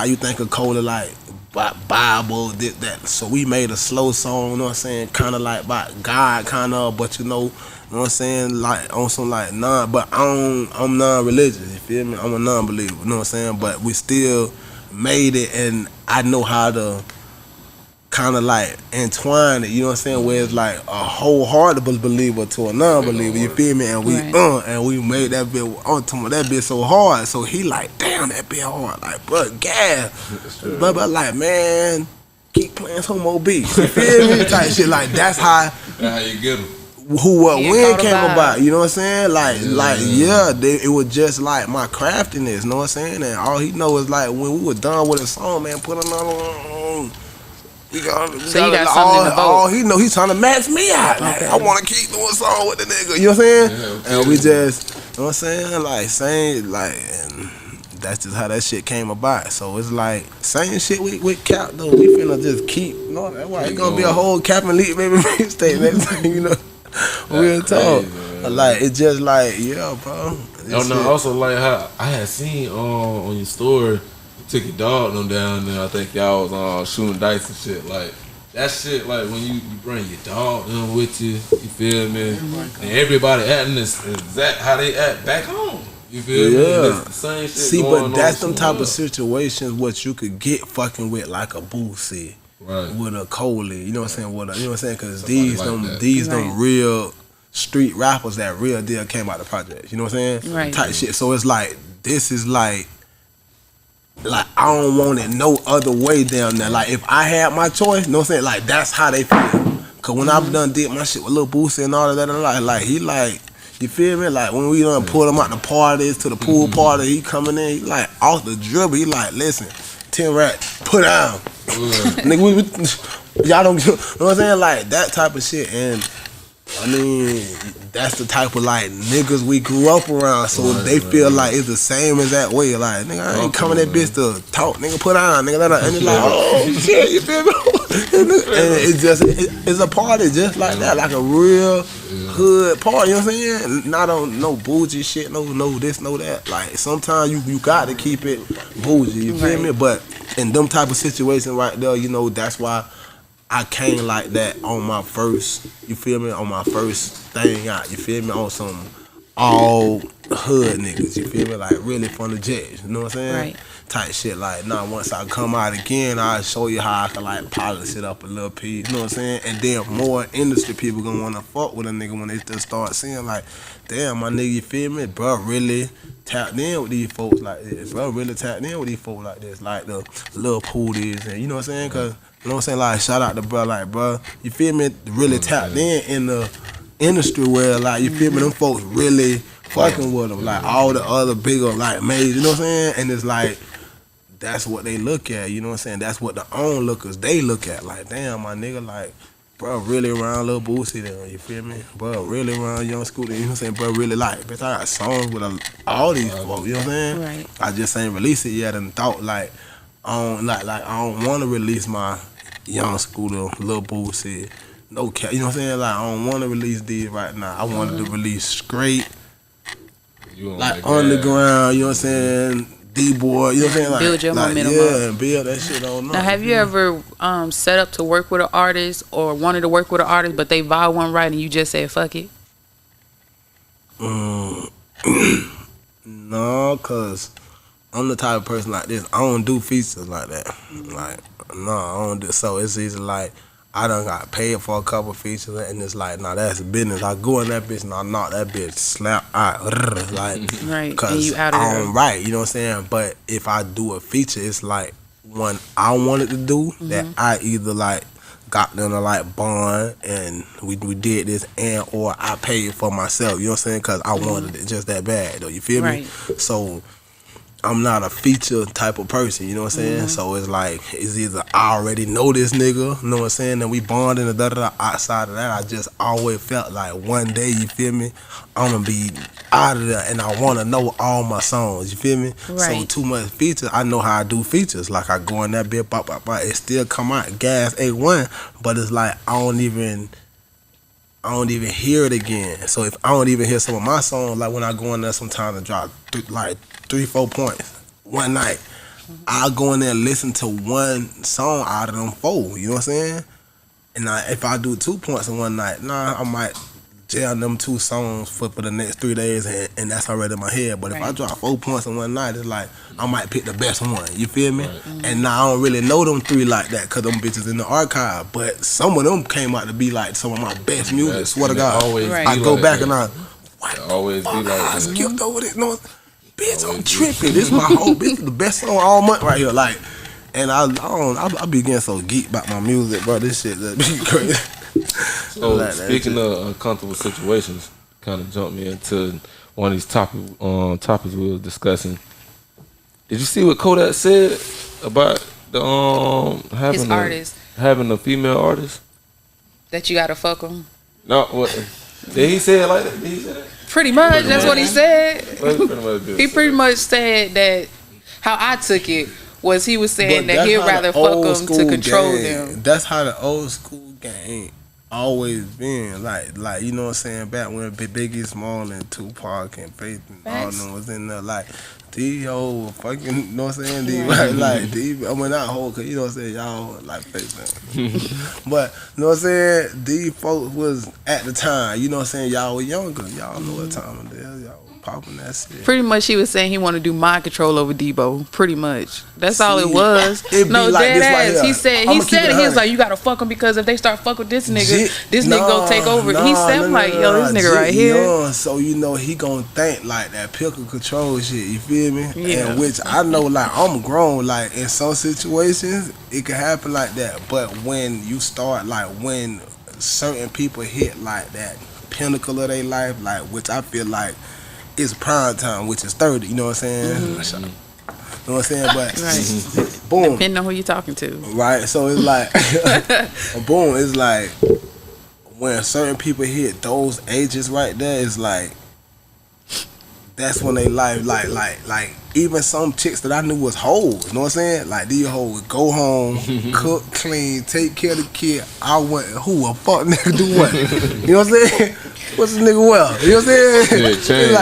you think of Cola, like Bible, this, that. So we made a slow song, you know what I'm saying, kind of like about God, kind of, but you know what I'm saying, like on some like but I'm non-religious, you feel me? I'm a non-believer, you know what I'm saying? But we still made it, and I know how to kind of like entwined it, you know what I'm saying? Where it's like a wholehearted believer to a non-believer, you feel me? And we made that bit on to that bit so hard. So he like, damn, that bit hard. Like, bro, gas. But like, man, keep playing some more beats. You feel me? Type shit. Like, that's how you get them. who what Yeah, when thought came about about, you know what I'm saying? It was just like my craftiness, you know what I'm saying? And all he know is like when we were done with a song, man, put another one. We got something to vote. all he know, he's trying to match me out. Like, I want to keep doing a song with the nigga, you know what I'm saying? And we just, you know what I'm saying? Like saying and that's just how that shit came about. So it's like same shit with Cap though. We finna just keep. No, that's why it's gonna be a whole Cap and Leak baby mixtape next time, you know. Real talk. Like it's just like bro. Also like how I had seen on your story, you took your dog them down there. I think y'all was shooting dice and shit. Like that shit. Like when you bring your dog them with you, you feel me? And everybody acting this exact how they act back home. You feel me? That's the same shit. See, going but that's on them type of else. situations what you could get fucking with like a Boosie. Right. With a Coley, you know what I'm saying? You know what I'm saying? Because Somebody these like them real street rappers that real deal came out the project. You know what I'm saying? Right. Type shit. So it's like this is like I don't want it no other way down there. Like if I had my choice, you know what I'm saying? Like that's how they feel. Cause when I've done did my shit with Lil Boosie and all of that, and like he like. You feel me? Like when we done pull him out the parties to the pool party, he coming in, he like off the dribble. He like, listen, 10 racks, put down. Nigga, y'all don't, you know what I'm saying? Like that type of shit. And I mean, that's the type of like niggas we grew up around. So they feel like it's the same as that way. Like, nigga, I ain't coming that bitch to talk. Nigga, put down. Nigga, and it's like, oh shit, you feel me? And it's just, it's a party just like that. Like a real hood party, you know what I'm saying? Not on no bougie shit, no this, no that. Like sometimes you got to keep it bougie, you feel me? But in them type of situations right there, you know, that's why I came like that on my first, you feel me, on my first thing out, you feel me, on some all hood niggas, you feel me, like really from the jets, you know what I'm saying? Right. Type shit, like, nah, once I come out again, I'll show you how I can like polish it up a little piece, you know what I'm saying? And then more industry people gonna wanna fuck with a nigga when they just start seeing like, damn, my nigga, you feel me, bro, really tapped in with these folks like this, bro, really tapped in with these folks like this, like the little Pooties, and you know what I'm saying? Cause you know what I'm saying? Like, shout out to bro, like, bro, you feel me? Really tapped in the industry where, like, you feel me? Them folks really fucking with them. Like, all the other bigger, like, majors, you know what I'm saying? And it's like, that's what they look at, you know what I'm saying? That's what the onlookers, they look at. Like, damn, my nigga, like, bro, really around Lil Boosie there, you feel me? Bro, really around Young Scooter, you know what I'm saying? Bro, really like, bitch, I got songs with all these folks, you know what I'm saying? Right. I just ain't released it yet and thought, like, I don't want to release my Young Scooter, Lil Boosie, no cap. You know what I'm saying? Like I don't want to release these right now. I wanted to release straight, like underground. You know what I'm saying? D-boy. You know what I'm saying? Like, build your momentum yeah, up. and build that shit on. Now, have you ever set up to work with an artist or wanted to work with an artist, but they vibe one right and you just said fuck it? No, cause I'm the type of person like this. I don't do features like that. Like, no, I don't do. So it's easy like I done got paid for a couple features, and it's like, nah, that's business. I go in that bitch and I knock that bitch slap out, like, Right, cause and you out of there. I'm right. You know what I'm saying? But if I do a feature, it's like one I wanted to do that I either like got them to like bond and we did this, and or I paid for myself. You know what I'm saying? Cause I wanted it just that bad though. You feel me? Right. So I'm not a feature type of person, you know what I'm saying? So it's like, it's either I already know this nigga, you know what I'm saying, and we bonding and da-da-da. Outside of that, I just always felt like one day, you feel me, I'm gonna be out of there and I wanna know all my songs, you feel me? So Right. too much features, I know how I do features. Like I go in that bit, bop, bop, bop, it still come out, gas A1, but it's like I don't even hear it again. So if I don't even hear some of my songs, like when I go in there sometimes and drop 3-4 points one night, I'll go in there and listen to one song out of them 4, you know what I'm saying? And if I do 2 points in one night, I might jam them 2 songs for the next 3 days, and that's already in my head. But if I Right. drop 4 points in one night, it's like I might pick the best one. You feel me? And now I don't really know them 3 like that because them bitches in the archive. But some of them came out to be like some of my best music. Yeah, Swear to and it God, always Right. I be go like back that. and I, what It the always be fuck? like I that. skipped over this. No, bitch, I'm tripping. This is my whole. This is the best song all month right here. Like, and I be getting so geeked about my music, bro. This shit that be crazy. So Like that speaking shit. of uncomfortable situations, kind of jumped me into one of these topics we was discussing. Did you see what Kodak said about the His artist having a female artist? that you gotta fuck him. No, what did he say it like that? Did he say that? Pretty much, that's what he said. Well, he pretty much did He say pretty that. much said that. How I took it was he was saying But that that's he'd how rather the fuck old them to school control game- them. That's how the old school game always been. Like you know what I'm saying? Back when Biggie Small and Tupac and Faith and all Facts. them was in there, like these old fucking, you know what I'm saying? These, like these, I mean not whole, cause you know what I'm saying, y'all like Faith man. But you know what I'm saying? These folks was at the time, you know what I'm saying? Y'all were younger, y'all know what time it is, y'all was popping that shit. Pretty much, he was saying he want to do mind control over Debo. Pretty much, that's all it See, was. it be No, like dead this right ass. here. He said I'ma he keep said it it. He was 100. like, you gotta fuck him because if they start fuck with this nigga, Jit- this nigga gonna take over. He said, I'm like, yo, this nigga Jit right here. young, so you know he gonna think like that pickle control shit. You feel me? Yeah. And which I know, like I'm grown. Like in some situations, it can happen like that. But when you start, like when certain people hit like that pinnacle of their life, like which I feel like is prime time, which is 30. You know what I'm saying? You know what I'm saying? But Right. boom. Depending on who you talking to. Right, so it's like, boom, it's like when certain people hit those ages right there, it's like that's when they life like even some chicks that I knew was hoes, you know what I'm saying? Like these hoes go home, cook, clean, take care of the kid. I went, who a fuck nigga do what? You know what I'm saying? What's this nigga well? You know what I'm saying? Yeah,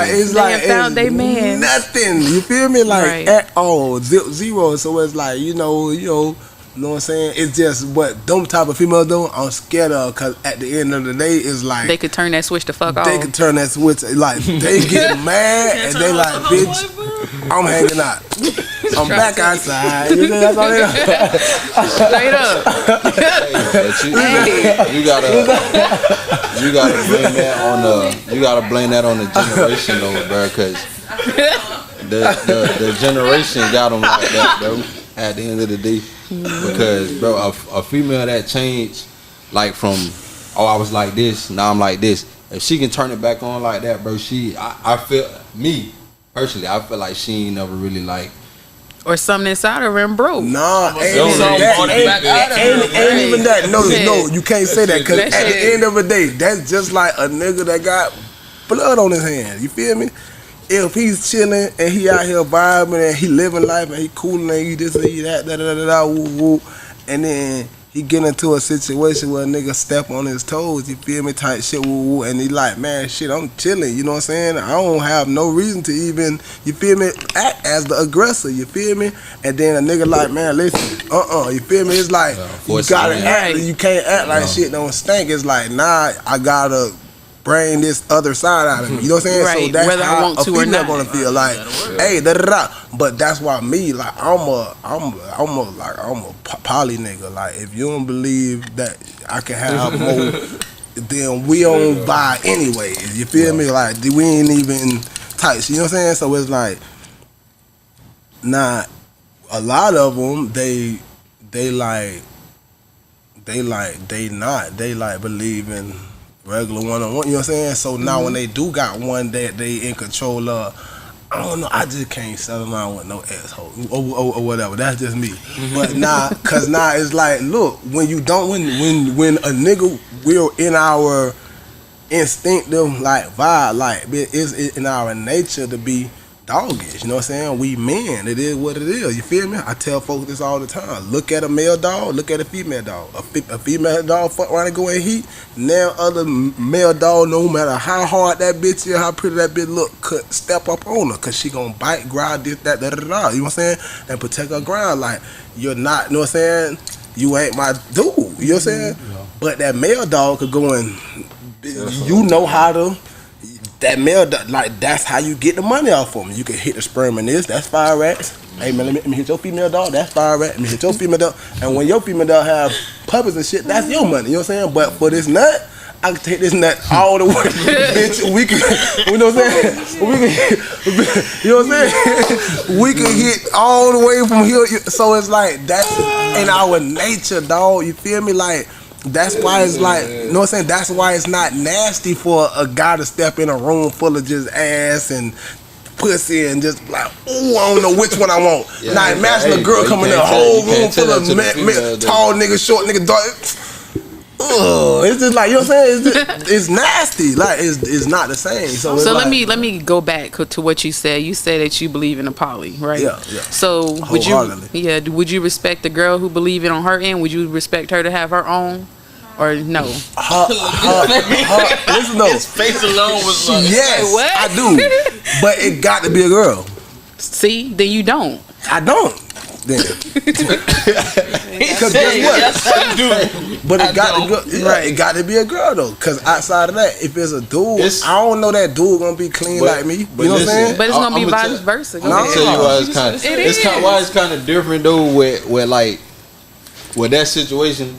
It's They like have found they man. nothing. You feel me? Like Right. at all, zero. So it's like you know what I'm saying? It's just what them type of females do. I'm scared of, cause at the end of the day, it's like They could turn that switch the fuck off. they can turn that switch. Like they get mad and they like, bitch, I'm hanging out. I'm back outside. You know, that's all they know. Straight up. But you gotta blame that on the generation though, bro, cause the generation got them like that, bro. At the end of the day, because bro, a female that changed, like from I was like this, now I'm like this. If she can turn it back on like that, bro, I feel, me personally, I feel like she ain't never really like. Or something inside of him broke. Nah, ain't Yo, even no, that. on the back out of Ain't even that. No, Shit. no, you can't say that, cause That at the shit. end of the day, that's just like a nigga that got blood on his hands. You feel me? If he's chilling and he out here vibing and he living life and he cooling and he this and he that, woo, woo, and then he get into a situation where a nigga step on his toes, you feel me, type shit, woo, woo, and he like, man, shit, I'm chilling, you know what I'm saying? I don't have no reason to even, you feel me, act as the aggressor, you feel me? And then a nigga like, man, listen, you feel me? It's like, you gotta forcing it. act, Right. you can't act like shit don't stink. It's like, nah, I gotta bring this other side out of me. You know what I'm saying? So Right, that's whether I how want a to or female not. gonna feel like, hey, da da da. But that's why me, like, I'm a poly nigga. Like, if you don't believe that I can have more, then we don't buy anyway. You feel me? Like, we ain't even tight. You know what I'm saying? So it's like, nah, a lot of them, they believe in regular one-on-one, you know what I'm saying? So now when they do got one that they in control of, I don't know, I just can't settle down with no asshole or whatever. That's just me. But cause now it's like, look, when you don't, when a nigga, we're in our instinctive like vibe, like it's in our nature to be doggish, you know what I'm saying? We men, it is what it is, you feel me? I tell folks this all the time. Look at a male dog, look at a female dog. A female dog fuck around and go in heat, now other male dog, no matter how hard that bitch is, how pretty that bitch look, could step up on her, cause she gonna bite, growl, this, that, da, da, da, you know what I'm saying? And protect her ground, like, you're not, you know what I'm saying? You ain't my dude, you know what I'm saying? But that male dog could go and you know how to. That male, like, that's how you get the money off of them. You can hit the sperm in this, that's 5 racks. Hey man, let me hit your female dog, that's 5 racks. Let me hit your female dog. And when your female dog have puppies and shit, that's your money, you know what I'm saying? But for this nut, I can take this nut all the way. Bitch, we can, you know what I'm saying? We can, you know what I'm saying? We can hit all the way from here. So it's like, that's in our nature, dog. You feel me? Like, that's why it's like, you know what I'm saying? That's why it's not nasty for a guy to step in a room full of just ass and pussy and just like, ooh, I don't know which one I want. Yeah, now imagine a girl coming in a whole room full of tall nigga, short nigga, dark. It's just like, you know what I'm saying? It's nasty. Like, it's not the same. So let like, me go back to what you said. You said that you believe in a poly, right? Yeah. So would you respect the girl who believe it on her end? Would you respect her to have her own, or no? Listen though. His face alone was like, yes, what? I do. But it got to be a girl. See, then you don't. I don't. Then. Because guess what? Yes, I do. But it got to go. Right. It got to be a girl though. Because outside of that, if it's a dude, I don't know that dude gonna be clean like me. You know what I'm saying? But it's gonna be vice versa. I'm gonna tell you why it's kind of. Why it's kind of different though. Where like, with that situation,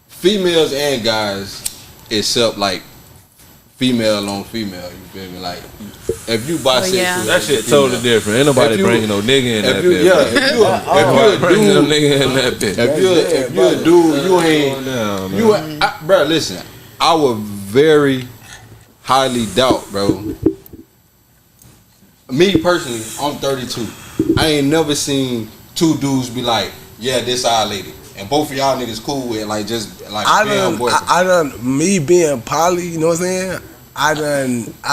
females and guys, except like female on female. You feel me? Like, if you bisexual, that shit totally different. Ain't nobody bringing no nigga in that bitch. Yeah, if you're a bringing no dude, nigga in that bitch. if you're a dude, you ain't. Bro, listen, I would very highly doubt, bro. Me personally, I'm 32. I ain't never seen 2 dudes be like, yeah, this our lady. And both of y'all niggas cool with like just like I done me being poly, you know what I'm saying? I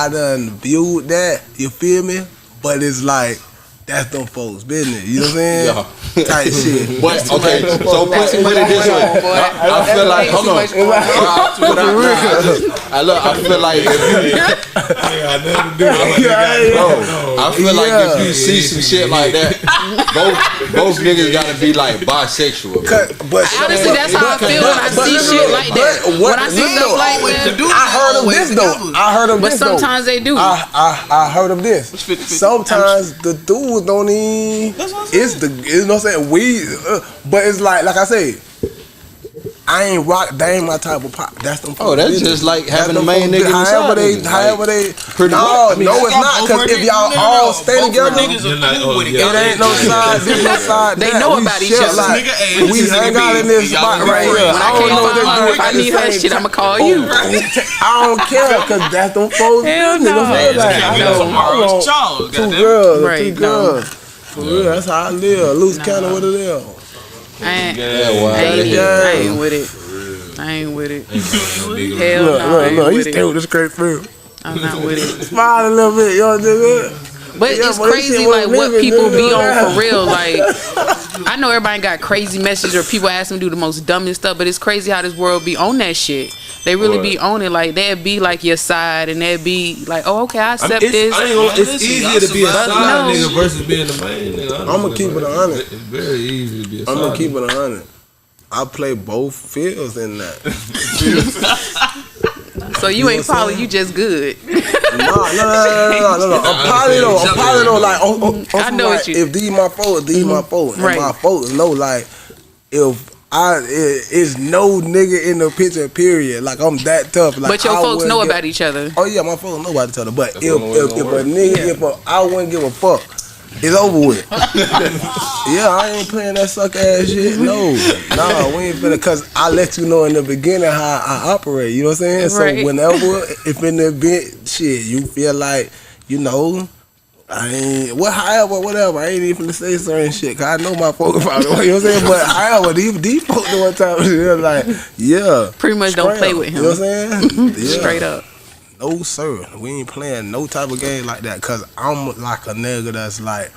done viewed that, you feel me? But it's like, that's them folks' business, you know what I'm saying? Yeah. Type shit. But okay, so put it this way. I feel like, hold on. I feel like if I feel like if you see some shit like that, both niggas gotta be like bisexual. But honestly, that's how I feel when I see shit like that. When I see stuff like that, I heard of this though. but sometimes they do. I heard of this. Sometimes the dudes don't even. It's the, you know what I'm saying? But it's like I say, I ain't rock. They ain't my type of pop. That's them. Oh, that's business. just like having a main nigga. However they. No, it's not. Because if y'all all stay together, it ain't no side. There's no side. They know about each other. Like, we hang out in this spot right here. When I can't find her, if I need her shit, I'ma call you. I don't care because that's them folks. Hell business. no. Two girls. For real, that's how I live. Loose county with it is. I ain't with it. I ain't with it. Hell no, I ain't you with stay it. with this great food. I'm not with it. Smile a little bit, y'all nigga. But it's crazy, like, what people be on for real. Like, I know everybody got crazy messages or people ask them to do the most dumbest stuff, but it's crazy how this world be on that shit. They really be on it. Like, they'd be like your side, and they'd be like, oh, okay, I accept this. It's easier to be a side nigga versus being the main nigga. I'm gonna keep it 100. It's very easy to be a side. I'm gonna keep it 100. I play both fields in that. So you ain't poly, you just good. No. I'm poly though. Like, I know like, what you. if these my folks, these my folks, and Right. my folks know, like, it's no nigga in the picture, period. Like, I'm that tough. Like, But your folks know about each other. Oh yeah, my folks know about each other. But That's if a nigga, I wouldn't give a fuck, it's over with. Yeah, I ain't playing that suck ass shit. No, we ain't finna. Cause I let you know in the beginning how I operate. You know what I'm saying? Right. So whenever, if in the event, shit, you feel like, you know, I ain't whatever. I ain't even finna say certain shit. Cause I know my folks about it. You know what I'm saying? But however, these folks know what time they're like, yeah. Pretty much don't play with him. You know what I'm saying? Yeah. Straight up. No sir, we ain't playing no type of game like that. Cause I'm like a nigga that's like,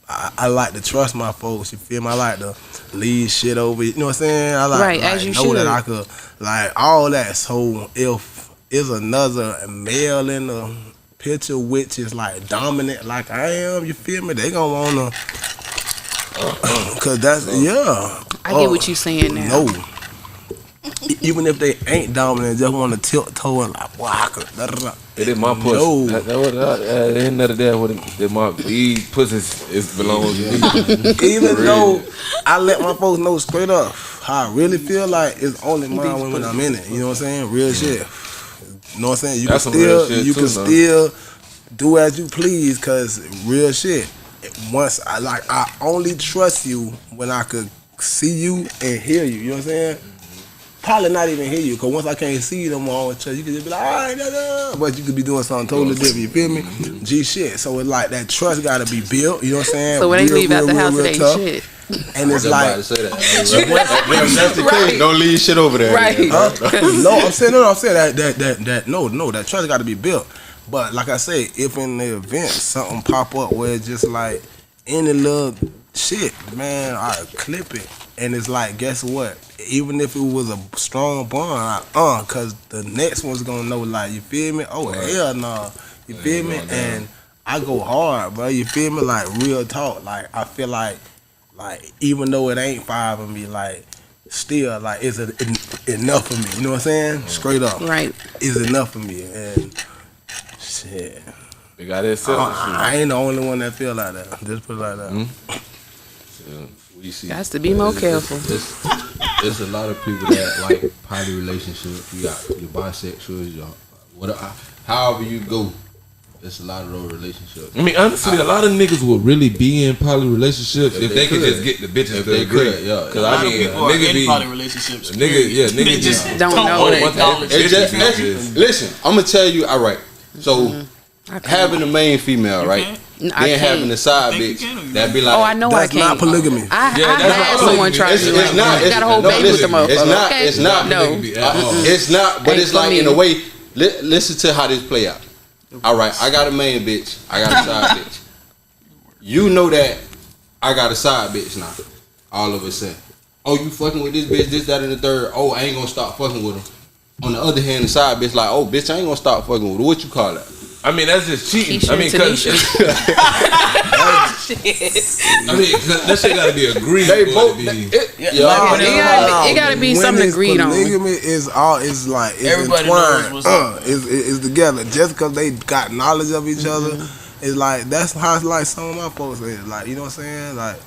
I like to trust my folks. You feel me? I like to leave shit over. You know what I'm saying? I like, Right, like as you know should. that I could, like, all that. So if it's another male in the picture which is like dominant like I am, you feel me? They gonna wanna, cause that's, yeah. I get what you saying now. No. even if they ain't dominant, just want to tiptoe and like, wow, I could. Da, da, da. It is my pussy. No. Ain't none of that. These pussies is belongs to me. Even though I let my folks know straight up how I really feel like it's only mine when I'm in it. You know what I'm saying? Real shit. You know what I'm saying? That's some real shit too, though. Still do as you please, cause real shit. Once I only trust you when I could see you and hear you. You know what I'm saying? Probably not even hear you, cause once I can't see you no more, you can just be like, all right, but you could be doing something totally different. You feel me? G shit. So it's like that trust gotta be built. You know what I'm saying? So when they leave out the house, it ain't tough. shit. And it's Somebody like, say that. That's the case. Don't leave shit over there. Right. no, I'm saying that trust got to be built. But like I say, if in the event something pop up where it's just like any little shit, man, I clip it, and it's like, guess what? Even if it was a strong bond, cause the next one's gonna know, like, you feel me? Oh hell no, you feel me? And I go hard, bro. You feel me? Like real talk. Like I feel like even though it ain't 5 of me, like still like it's enough for me. You know what I'm saying? Straight up, Right. It's enough for me. And shit, They got that self. I ain't the only one that feel like that. Just put it like that. We see. Has to be more careful. There's a lot of people that like poly relationships. You got your bisexuals, your whatever. However you go, there's a lot of those relationships. I mean, honestly, a lot of niggas would really be in poly relationships if they could just get the bitches to agree. Yeah. Cause I mean, a nigga be poly relationships. nigga They just don't know want it. acknowledge Listen, I'm gonna tell you. All right. So having the main female, right? Then having the side bitch that be like, Oh, I know I That's can't. not polygamy. I that's had not someone polygamy. try It's me like not. that. You got a whole No, baby with the listen, motherfucker. it's not. Okay? It's not. No. It's not, but Ain't it's for like me. in a way. Listen to how this play out. All right, I got a main bitch. I got a side bitch. You know that I got a side bitch now. All of a sudden, oh, you fucking with this bitch, this, that, and the third. Oh, I ain't gonna stop fucking with her. On the other hand, the side bitch like, oh, bitch, I ain't gonna stop fucking with her. What you call that? I mean, that's just cheating. Keisha I mean, and cause that shit gotta be agreed. They for both. it to be- It gotta be When something it's agreed on. polygamy is all is like it's Everybody entwined. knows what's up. It's together. Just because they got knowledge of each other, it's like that's how it's like some of my folks is. Like, you know what I'm saying? Like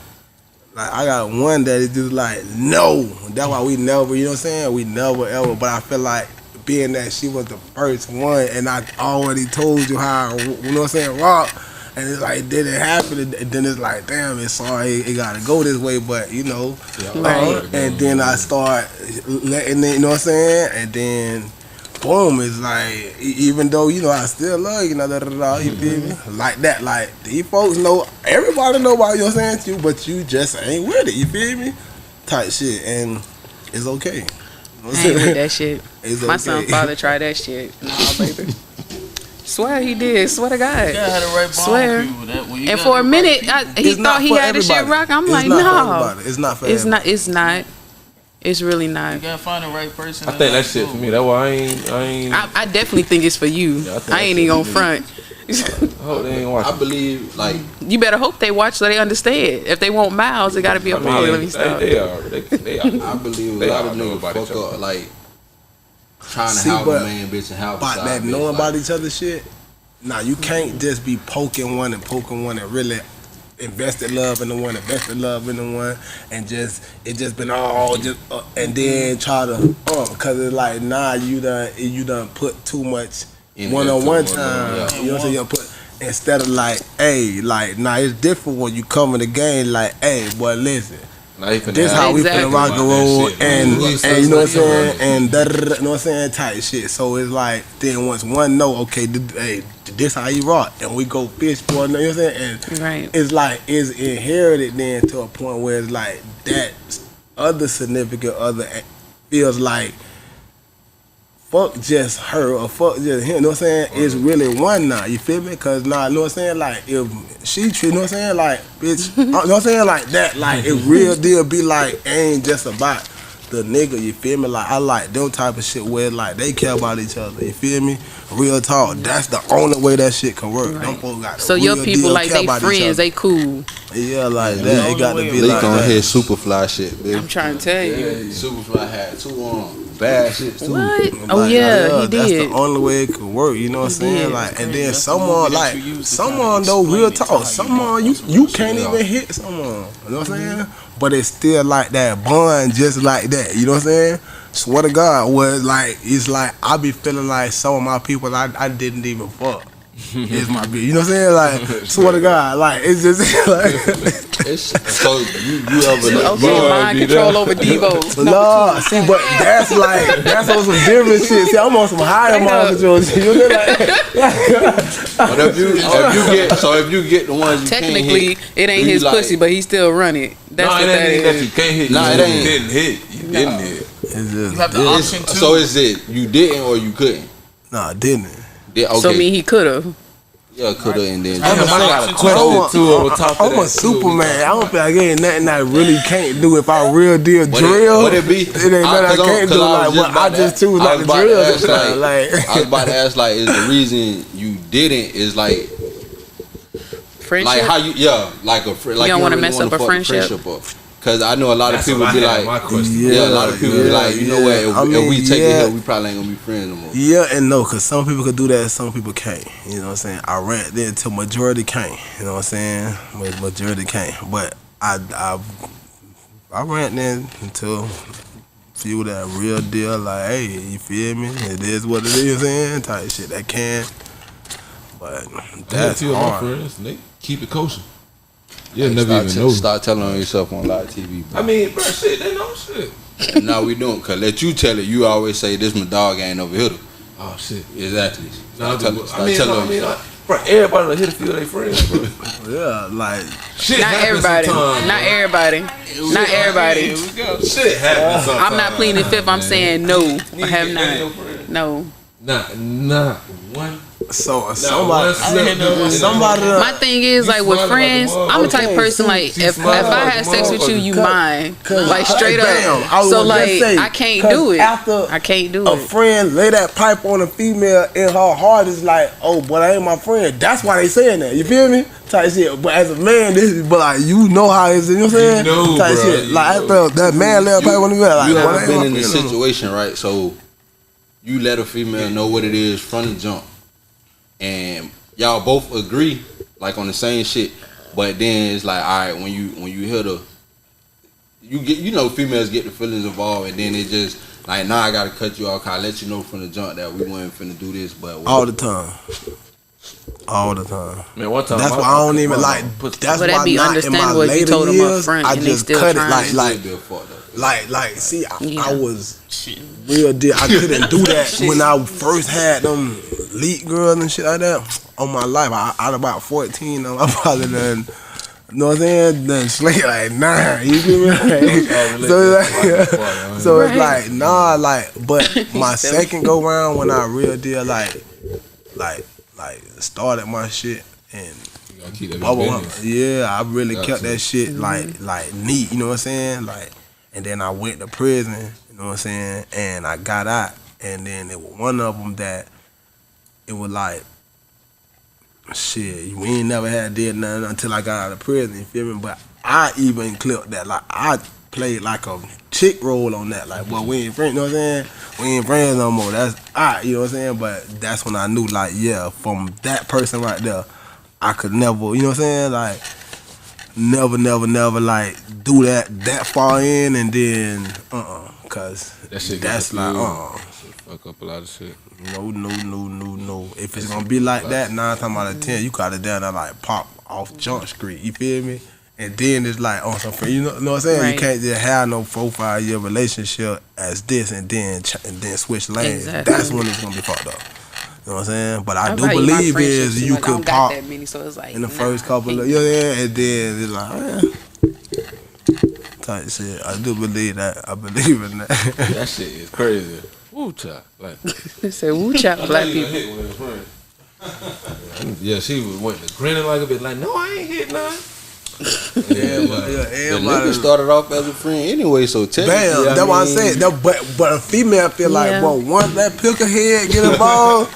I got one that is just like no. That's why we never. You know what I'm saying? We never ever. But I feel like being that she was the first one, and I already told you how, you know what I'm saying, rock, and it's like, did it happen? And then it's like, damn, it's sorry, it gotta go this way, but you know, Right. and then I start letting it, you know what I'm saying, and then boom, it's like, even though, you know, I still love you, you know, you feel me? Like that, like, these folks know, everybody know about, you know what I'm saying, but you just ain't with it, you feel me? Type shit, and it's okay. I ain't with that shit. It's My okay. son father tried that shit. No, baby. Swear he did. Swear to God. You gotta have the right bond Swear. with people. That, when you And got for a the right minute, people- he It's not thought he for had this shit everybody. rock. I'm It's like, not for no. everybody. It's not for It's everybody. not. It's not. It's really you not. gotta find the right person. I think that shit for me. That's why I ain't. I definitely think it's for you. Yeah, I think I ain't that's even for gonna me. front. I hope they ain't I watching. believe like You better hope they watch so they understand. If they want miles, it gotta be a poly. Let me stop. They are. They are. I believe a They lot all of know niggas about fuck each other. up like trying to See, have but a man bitch and have a About side that bitch. knowing like, about each other shit. Nah, you can't just be poking one and really invested love in the one, invested love in the one, and just it just been all just and then try to cause it's like nah, you done put too much In one-on-one into time. one-on-one, yeah. You know what I'm saying? You done put instead of like, hey, like nah, it's different when you come in the game. Like, hey, boy, listen. This how we Exactly. finna rock and roll, and you know what I'm saying, Yeah. and you know what I'm saying, type shit. So it's like then once one know, okay, hey, this how you rock, and we go fish for it, you know what I'm saying, and Right. it's like it's inherited then to a point where it's like that other significant other feels like fuck just her or fuck just him, you know what I'm saying? It's really one now, you feel me? Cause now, you know what I'm saying? Like if she treat, you know what I'm saying? Like bitch, you know what I'm saying? Like that, like it real deal be like ain't just about the nigga, you feel me? Like I like them type of shit where like they care about each other, you feel me? Real talk. That's the only way that shit can work. Them Right. folks got the So your real people deal like care they about each friends, other. they cool. Yeah, like that. It got to be Leak like on that. his Superfly shit, I'm bitch. trying to tell you. Superfly had 2 arms. bad shit too. What? Oh Like, yeah, he that's did. the only way it could work. You know what I'm saying? did. Like, and then That's the someone movie that like you use to someone kinda though real explain it to talk. how you Someone want you to can't Yeah. even hit someone. You know what I'm saying? But it's still like that bond, just like that. You know what I'm saying? Swear to God, was like it's like I be feeling like some of my people I didn't even fuck. It's my bitch. You know what I'm saying? Like, swear to God, like it's just like. So you ever Okay, mind control over Devo. No, see, but that's on some different shit. See, I'm on some higher mind control shit. You know what I'm saying? But if you get the ones you Technically, can't hit, it ain't do you his like- pussy, but he still run it. That's Nah, what it that ain't that is. you can't hit. Nah, you it ain't. didn't hit. You didn't hit. It's just, You have the it's- option to. So is it you didn't or you couldn't? Nah, I didn't. Yeah, okay. So I mean, he could have. Yeah, coulda and then. I'm I got a question too on top of that. I'm a Superman. I don't feel like ain't nothing I really can't do if I real deal Would drill. it be? It ain't nothing I can't do. Like, but I just choose not to drill. I was Like, about to ask, like, is the reason you didn't is like Friendship. how you like a friend? Like You don't wanna really mess wanna up a fuck the friendship? up. Cause I know a lot That's of people what be I had like, my question. yeah, a lot of people be like, you know what? If, I mean, if we take yeah. it here, we probably ain't gonna be friends no more. yeah and no, cause some people could do that, some people can't. You know what I'm saying? I rant then till majority can't. You know what I'm saying? Majority can't. But I rant then until few that real deal. Like, hey, you feel me? It is what it is, man. Type shit that can. But That's that's two of my hard. friends. They keep it kosher. You'll never even know. Start telling on yourself on live TV. Bro. I mean, bro, shit, they know shit. And now we don't. Cause let you tell it. You always say this my dog ain't over here. Oh shit. Exactly. Nah, Start telling on yourself. bro, everybody will hit a few of their friends, bro. Yeah, like Shit Not happens everybody. sometimes, Not bro. everybody. Not everybody. Shit happens sometimes. I'm not pleading the fifth. I'm saying no. I have Any of your not. friends? No. Not one. so Somebody. somebody My thing is like with smiling like a friends, I'm the type of Okay, person like she if smiling I like a had sex with you, you motherfucker. mine. Like straight damn, up. I was So gonna like just say, I can't 'cause do it. after I can't do a it. friend lay that pipe on a female in her heart is like, oh, but I ain't my friend. That's why they saying that. You feel me? Type shit. But as a man, this is, but like you know how it is. You know what I'm saying? You know, type bro, shit. you Like know. after that man lay a pipe on the female, like, You boy, ever that ain't been my in this friend. situation, right? So you let a female know what it is from the jump, and y'all both agree like on the same shit. But then it's like, all right, when you hear females get the feelings involved, and then it just like, nah, I gotta cut you off. 'Cause I let you know from the jump that we weren't finna do this, but All the time. All the time. Man, one time. That's my- why I don't even my- like. put- That's But why that be not in my understandable if you later told them years, up front I and they just still cut it trying. like be a fuck though. Like, see, Yeah. I was real deal. I couldn't do that when I first had them lead girls and shit like that on my life. Out about 14, I probably done, you know what I'm saying? Done slay like 9. You feel me? So it's like, nah, like, but my second go round when I real deal like started my shit and You gotta keep that bubble in up. business. Yeah, I really Got kept to. that shit like neat, you know what I'm saying? Like, and then I went to prison, you know what I'm saying? And I got out, and then it was one of them that it was like, shit, we ain't never had did nothing until I got out of prison, you feel me? But I even clipped that, like I played like a chick role on that, like, well, we ain't friends, you know what I'm saying? We ain't friends no more. That's alright, you know what I'm saying? But that's when I knew, like, yeah, from that person right there, I could never, you know what I'm saying? Like, never, like, do that far in and then, cause That shit that's like, fuck up a lot of shit. no. If it's gonna be like that, 9 times out of 10, you gotta down there like pop off Jump Street, you feel me? And then it's like on some friend, you know what I'm saying? Right. You can't just have no 4-5 year relationship as this and then switch lanes. Exactly. That's when it's gonna be fucked up. You know what I'm saying? But I do value my believe friendships is too you much. I don't could got pop that many, so it's like in the nah, first couple of, can't. and then it's like, type shit. I do believe that. I believe in that. That shit is crazy. Woo, child. Like, They said woo child black people. hit one of his friends. Yeah, she went to grinning like a bit, like, no, I ain't hit none. Everybody, The everybody. nigga started off as a friend anyway, so technically, Bam, that's what I'm saying. But a female feel like, Yeah. well, once that picker head get involved,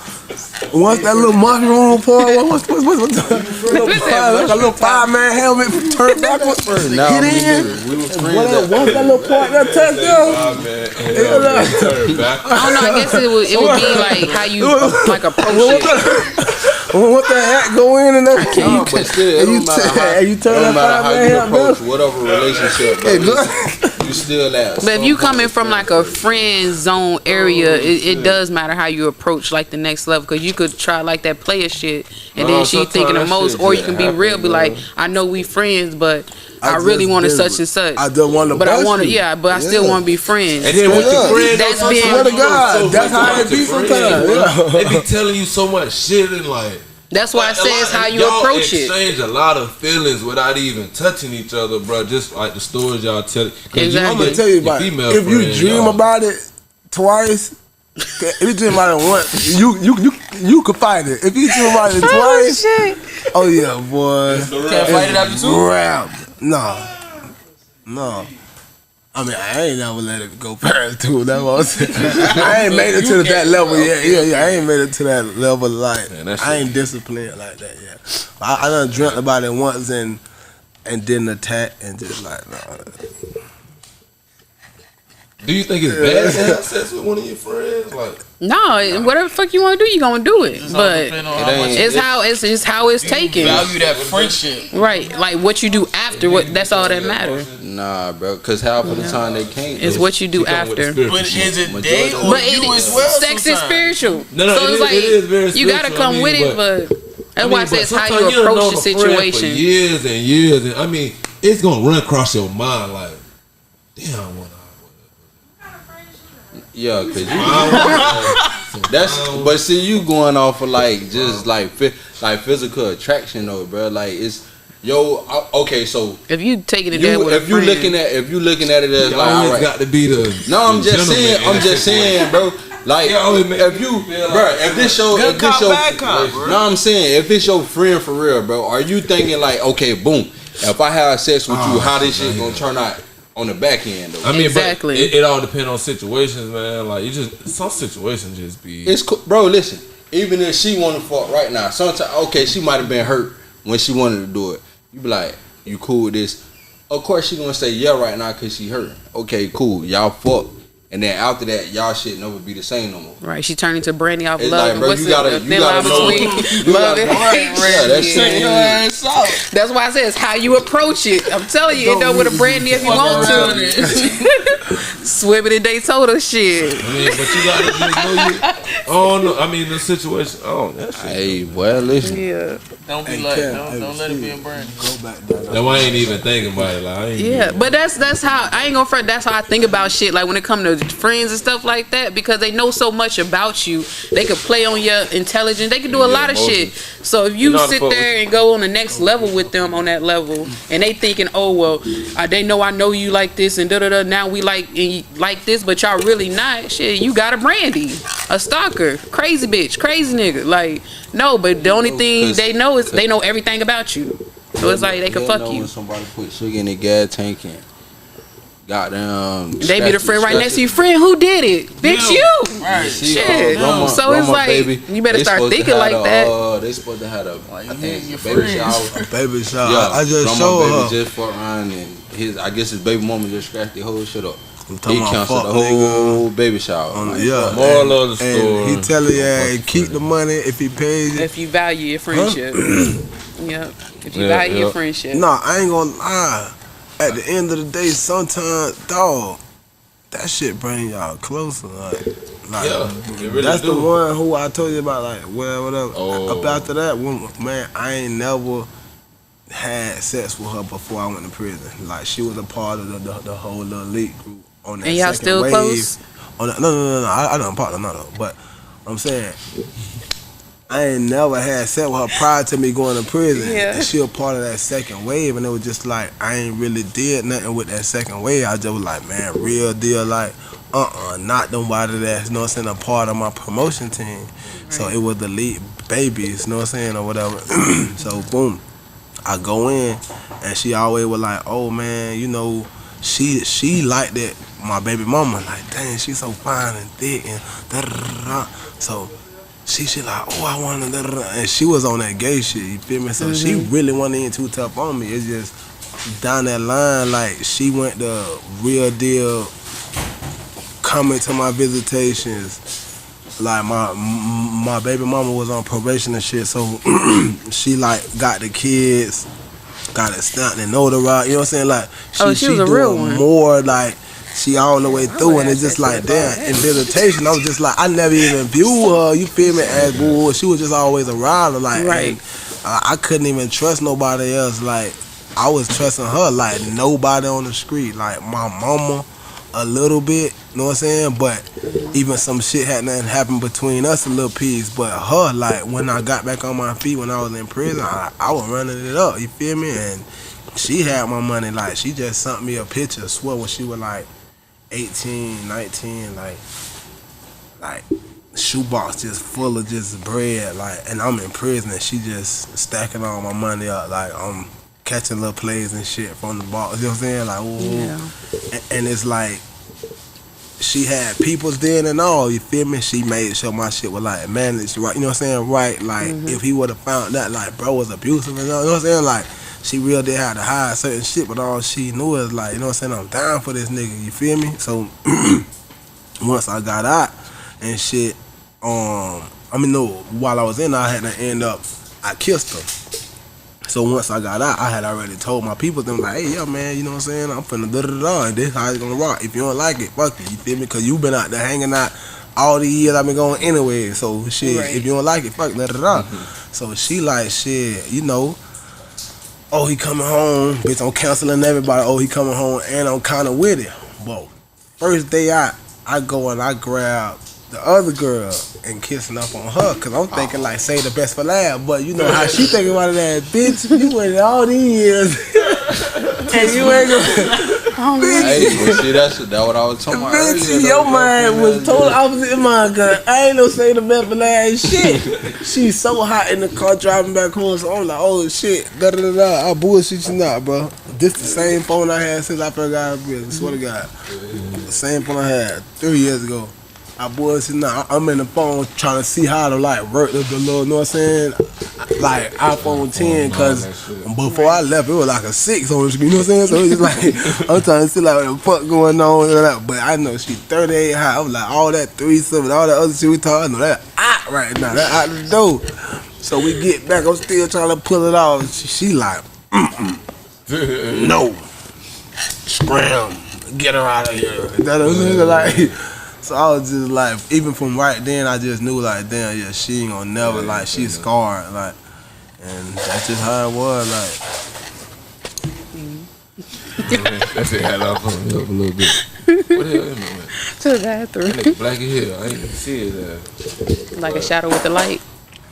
once that little mushroom part, what's like a little 5-man helmet turned backwards, now get in. we was friends. Once that little part that touched them, I don't know. I guess it would be like how you like approach it. once that hat go in and that, No, but still, it don't matter how, you turn don't that matter how 5-man you helmet. approach whatever relationship, bro, Hey, look. you still at. But if you coming from like a friend zone area, it does matter how you approach like the next level, because you could try like that player shit, and No, then she sometimes thinking the that most, shit or you just can be happen, real, be like, bro. I know we friends, but I just really wanted did- such and such. I just want to But I want to, you. yeah, but I still Yeah. want to be friends. And then with Yeah. your friends, That's sometimes being- Swear to you know God, so that's much how it about be your friends, sometimes, bro. yeah. They be telling you so much shit and like. That's why I Like, say a it's lot- how you y'all approach it. exchange a lot of feelings without even touching each other, bro. Just like the stories y'all tell. Exactly. I'm gonna tell you about it. female If you friends, dream y'all- about it twice, if you dream about it once, you could fight it. If you dream about it twice, oh yeah, boy. Can't fight it after two? Rap. No. I mean, I ain't never let it go past two. That's what I'm saying. I ain't made it to that level yet. Yeah. I ain't made it to that level. Like, Man, that I shit- ain't disciplined like that yet. I done dreamt about it once and didn't attack and just like, nah. Do you think it's bad to have sex with one of your friends? Like, No, whatever the fuck you want to do, you gonna do it. It's all But depending on how much ain't- it's just how it's taken. value that friendship. Right, like what you do after. What that's all that matters. Nah, bro, because half of the time they can't. It's though. what you do she come with the after. spiritual But shit. is it Majority they of or But you it, as well? sex is sometimes? spiritual. No, so it's like it is very you gotta spiritual. come I mean, with it, but that's why I say but it's how sometimes you done approach known the a friend for situation. years and years, and I mean, it's gonna run across your mind like, damn, I wanna. Yeah, cause you, that's. But see, you going off of like just like physical attraction though, bro. Like it's okay. So If you taking it there with a if you friend, looking at it as You like, always all right. got to be the. No, I'm the just gentleman saying. in I'm a just saying, situation. bro. Like Yeah, always make if you you, feel bro, like- if this your, Good if this cop, your, bad cop, bro. no, I'm saying if it's your friend for real, bro. Are you thinking like, okay, boom, if I have sex with you, how this shit gonna turn out on the back end though? I mean, Exactly. but it all depends on situations, man. Like you just some situations just be. It's cool. Bro, listen. Even if she want to fuck right now, sometimes okay, she might have been hurt when she wanted to do it. You be like, you cool with this? Of course she gonna say yeah right now because she hurt. Okay, cool. Y'all fuck, and then after that, y'all shit never be the same no more. right? She turned into Brandy off It's love. like, bro, What's you gotta- the you thin line gotta know- between you love gotta and know- hate? Yeah, that's Take your ass out. That's why I say it's how you approach it. I'm telling you, it don't with a Brandy if you want around to. Swimming in Daytona shit. I mean, but you gotta just know you. I don't know. I mean, the situation. Oh, that shit. Hey, well, listen. Yeah. Don't be Hey, like, Kev, don't hey, let it be a Steve, brand. Go back down. That why I ain't even thinking about it. Like, I ain't Yeah, even- but that's how I ain't gonna front. That's how I think about shit. Like when it come to friends and stuff like that, because they know so much about you. They could play on your intelligence. They can do a lot of shit. So if you know how to sit fuck there and go on the next level with them on that level, and they thinking, oh well, they know I know you like this and da da da. Now we like this, but y'all really not. Shit, you got a Brandy, a stalker, crazy bitch, crazy nigga. Like no, but the only thing they know is they know everything about you. So it's like they can They'll fuck know you. When somebody put sugar in the gas tank and goddamn. They be the friend right next to you. Friend, who did it? Bitch, you. Right. Shit. So it's like, you better start thinking like that. They supposed to have a Like, I you think hitting your baby friends. shower. Baby shower. Yeah, I just grandma showed baby her. just fucked around and I guess his baby mama just scratched the whole shit up. I'm He talking about canceled fuck the nigga. whole baby shower. Yeah. Moral of the And story. he telling you, hey, keep the money if he pays you. If you value your friendship. Yep. If you Yeah, value your yeah. friendship. Nah, I ain't gonna lie. At the end of the day, sometimes, dog, that shit bring y'all closer. Like Yeah, it really that's do. the one who I told you about. Like, well, whatever. Oh. Up after that, man, I ain't never had sex with her before I went to prison. Like, she was a part of the whole little elite group on that And y'all second still wave. close? On the, no. I don't partner, no, though. But I'm saying, I ain't never had sex with her prior to me going to prison. Yeah. And she was part of that second wave, and it was just like, I ain't really did nothing with that second wave. I just was like, man, real deal, like, not nobody that's, you know what I'm saying, a part of my promotion team. So it was the elite babies, you know what I'm saying, or whatever. So, boom. I go in, and she always was like, oh man, you know, she liked that my baby mama, like, dang, she's so fine and thick and da da da da. So she like, oh, I want to da da da, and she was on that gay shit, you feel me? So she really wasn't even too tough on me. It's just down that line, like, she went the real deal, coming to my visitations. Like my baby mama was on probation and shit, so she like got the kids, got it stamped and notarized. You know what I'm saying? Like she was a doing real one. more, like she all the way through, and it's just like that damn. In visitation, I was just like, I never even viewed her. You feel me? As bull, she was just always around. Like Right. and I couldn't even trust nobody else. Like I was trusting her, like nobody on the street. Like my mama, a little bit. You know what I'm saying? But even some shit hadn't happened between us a little piece. But her, like, when I got back on my feet when I was in prison, I was running it up. You feel me? And she had my money. Like, she just sent me a picture, I swear, when she was like 18, 19, like shoebox just full of just bread. Like, and I'm in prison and she just stacking all my money up. Like, I'm catching little plays and shit from the box. You know what I'm saying? Like, ooh. Yeah. And it's like, she had people's then and all, you feel me? She made sure my shit was like managed right, you know what I'm saying? Right, like if he would have found that like bro was abusive and all, you know what I'm saying? Like she really did have to hide certain shit, but all she knew is like, you know what I'm saying? I'm down for this nigga, you feel me? So once I got out and shit, no, while I was in there, I had to end up, I kissed her. So once I got out, I had already told my people, them like, hey, yo, man, you know what I'm saying? I'm finna da-da-da-da, and this how it's gonna rock. If you don't like it, fuck it, you feel me? Because you been out there hanging out all the years I've been going anyway. So, shit, Right. if you don't like it, fuck it, da-da-da. So she like, shit, you know, oh, he coming home, bitch, I'm canceling everybody. Oh, he coming home, and I'm kind of with it. But first day out, I go and I grab the other girl and kissing up on her, cause I'm thinking like say the best for last, but you know how she thinking about that, bitch. You waited all these years, and you ain't gonna, bitch. Hey, but see, that's what I was talking about earlier. Bitch, though. your mind was total opposite of mine, cause I ain't no say the best for last shit. She's so hot in the car driving back home, so I'm like, oh shit, da da da da. I bullshit you not, bro. This the same phone I had since I first got out of prison. Swear to God, the same phone I had 3 years ago. I bullshit now. I'm in the phone trying to see how to like work the little, you know what I'm saying? Like iPhone 10, cause before I left it was like a 6 on the screen, you know what I'm saying? So it's just like I'm trying to see like what the fuck going on, but I know she 38 high. I'm like all that threesome and all that other shit we talking. I know that out right now, that out the door. So we get back. I'm still trying to pull it off. She like, no, scram, get her out of here. That was like. So I was just like, even from right then, I just knew like, damn, yeah, she ain't gonna never, like, she's scarred, like, and that's just how it was, like. That's it, had off on me up a little bit. What the hell is that, man? To the bathroom. That nigga black as hell. I ain't even see his ass. Like a shadow with the light.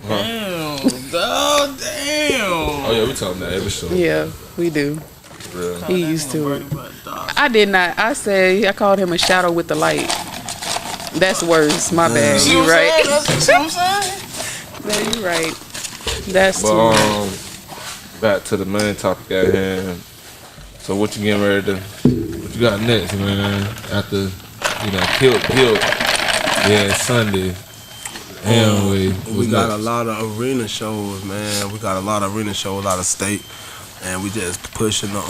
Damn, dog, damn. Oh yeah, we talking about every show. Yeah, we do. Real. He used to it. I did not. I said I called him a shadow with the light. That's worse. My bad. See You what I'm right. saying? See what I'm saying? No, you right. That's too But much. back to the main topic at hand. So what you getting ready to? What you got next, man? After you know, killed. Yeah, Sunday. Anyway, We got a lot of arena shows, man. We got a lot of arena shows out of state, and we just pushing the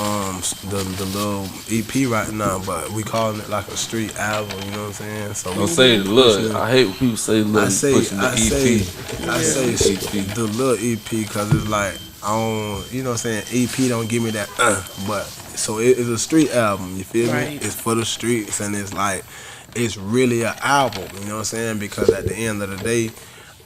little EP right now. But we calling it like a street album. You know what I'm saying? So Don't say the look. I hate when people say look. I say pushing the EP. I say the little EP because it's like I don't, you know what I'm saying? EP don't give me that, but so it's a street album. You feel me? Right. It's for the streets, and it's like it's really an album. You know what I'm saying? Because at the end of the day,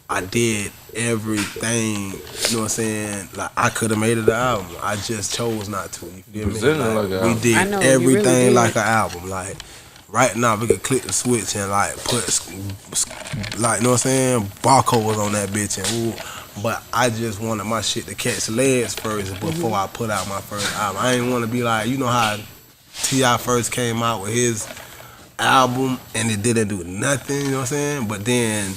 I did everything. You know what I'm saying? Like I could have made it an album. I just chose not to. You feel me? presented it like an we album. did I know, you everything really did. like an album. Like. Right now, we could click the switch and like put, like, you know what I'm saying? Barcode was on that bitch, and ooh. But I just wanted my shit to catch legs first before I put out my first album. I didn't want to be like, you know how T.I. first came out with his album and it didn't do nothing, you know what I'm saying? But then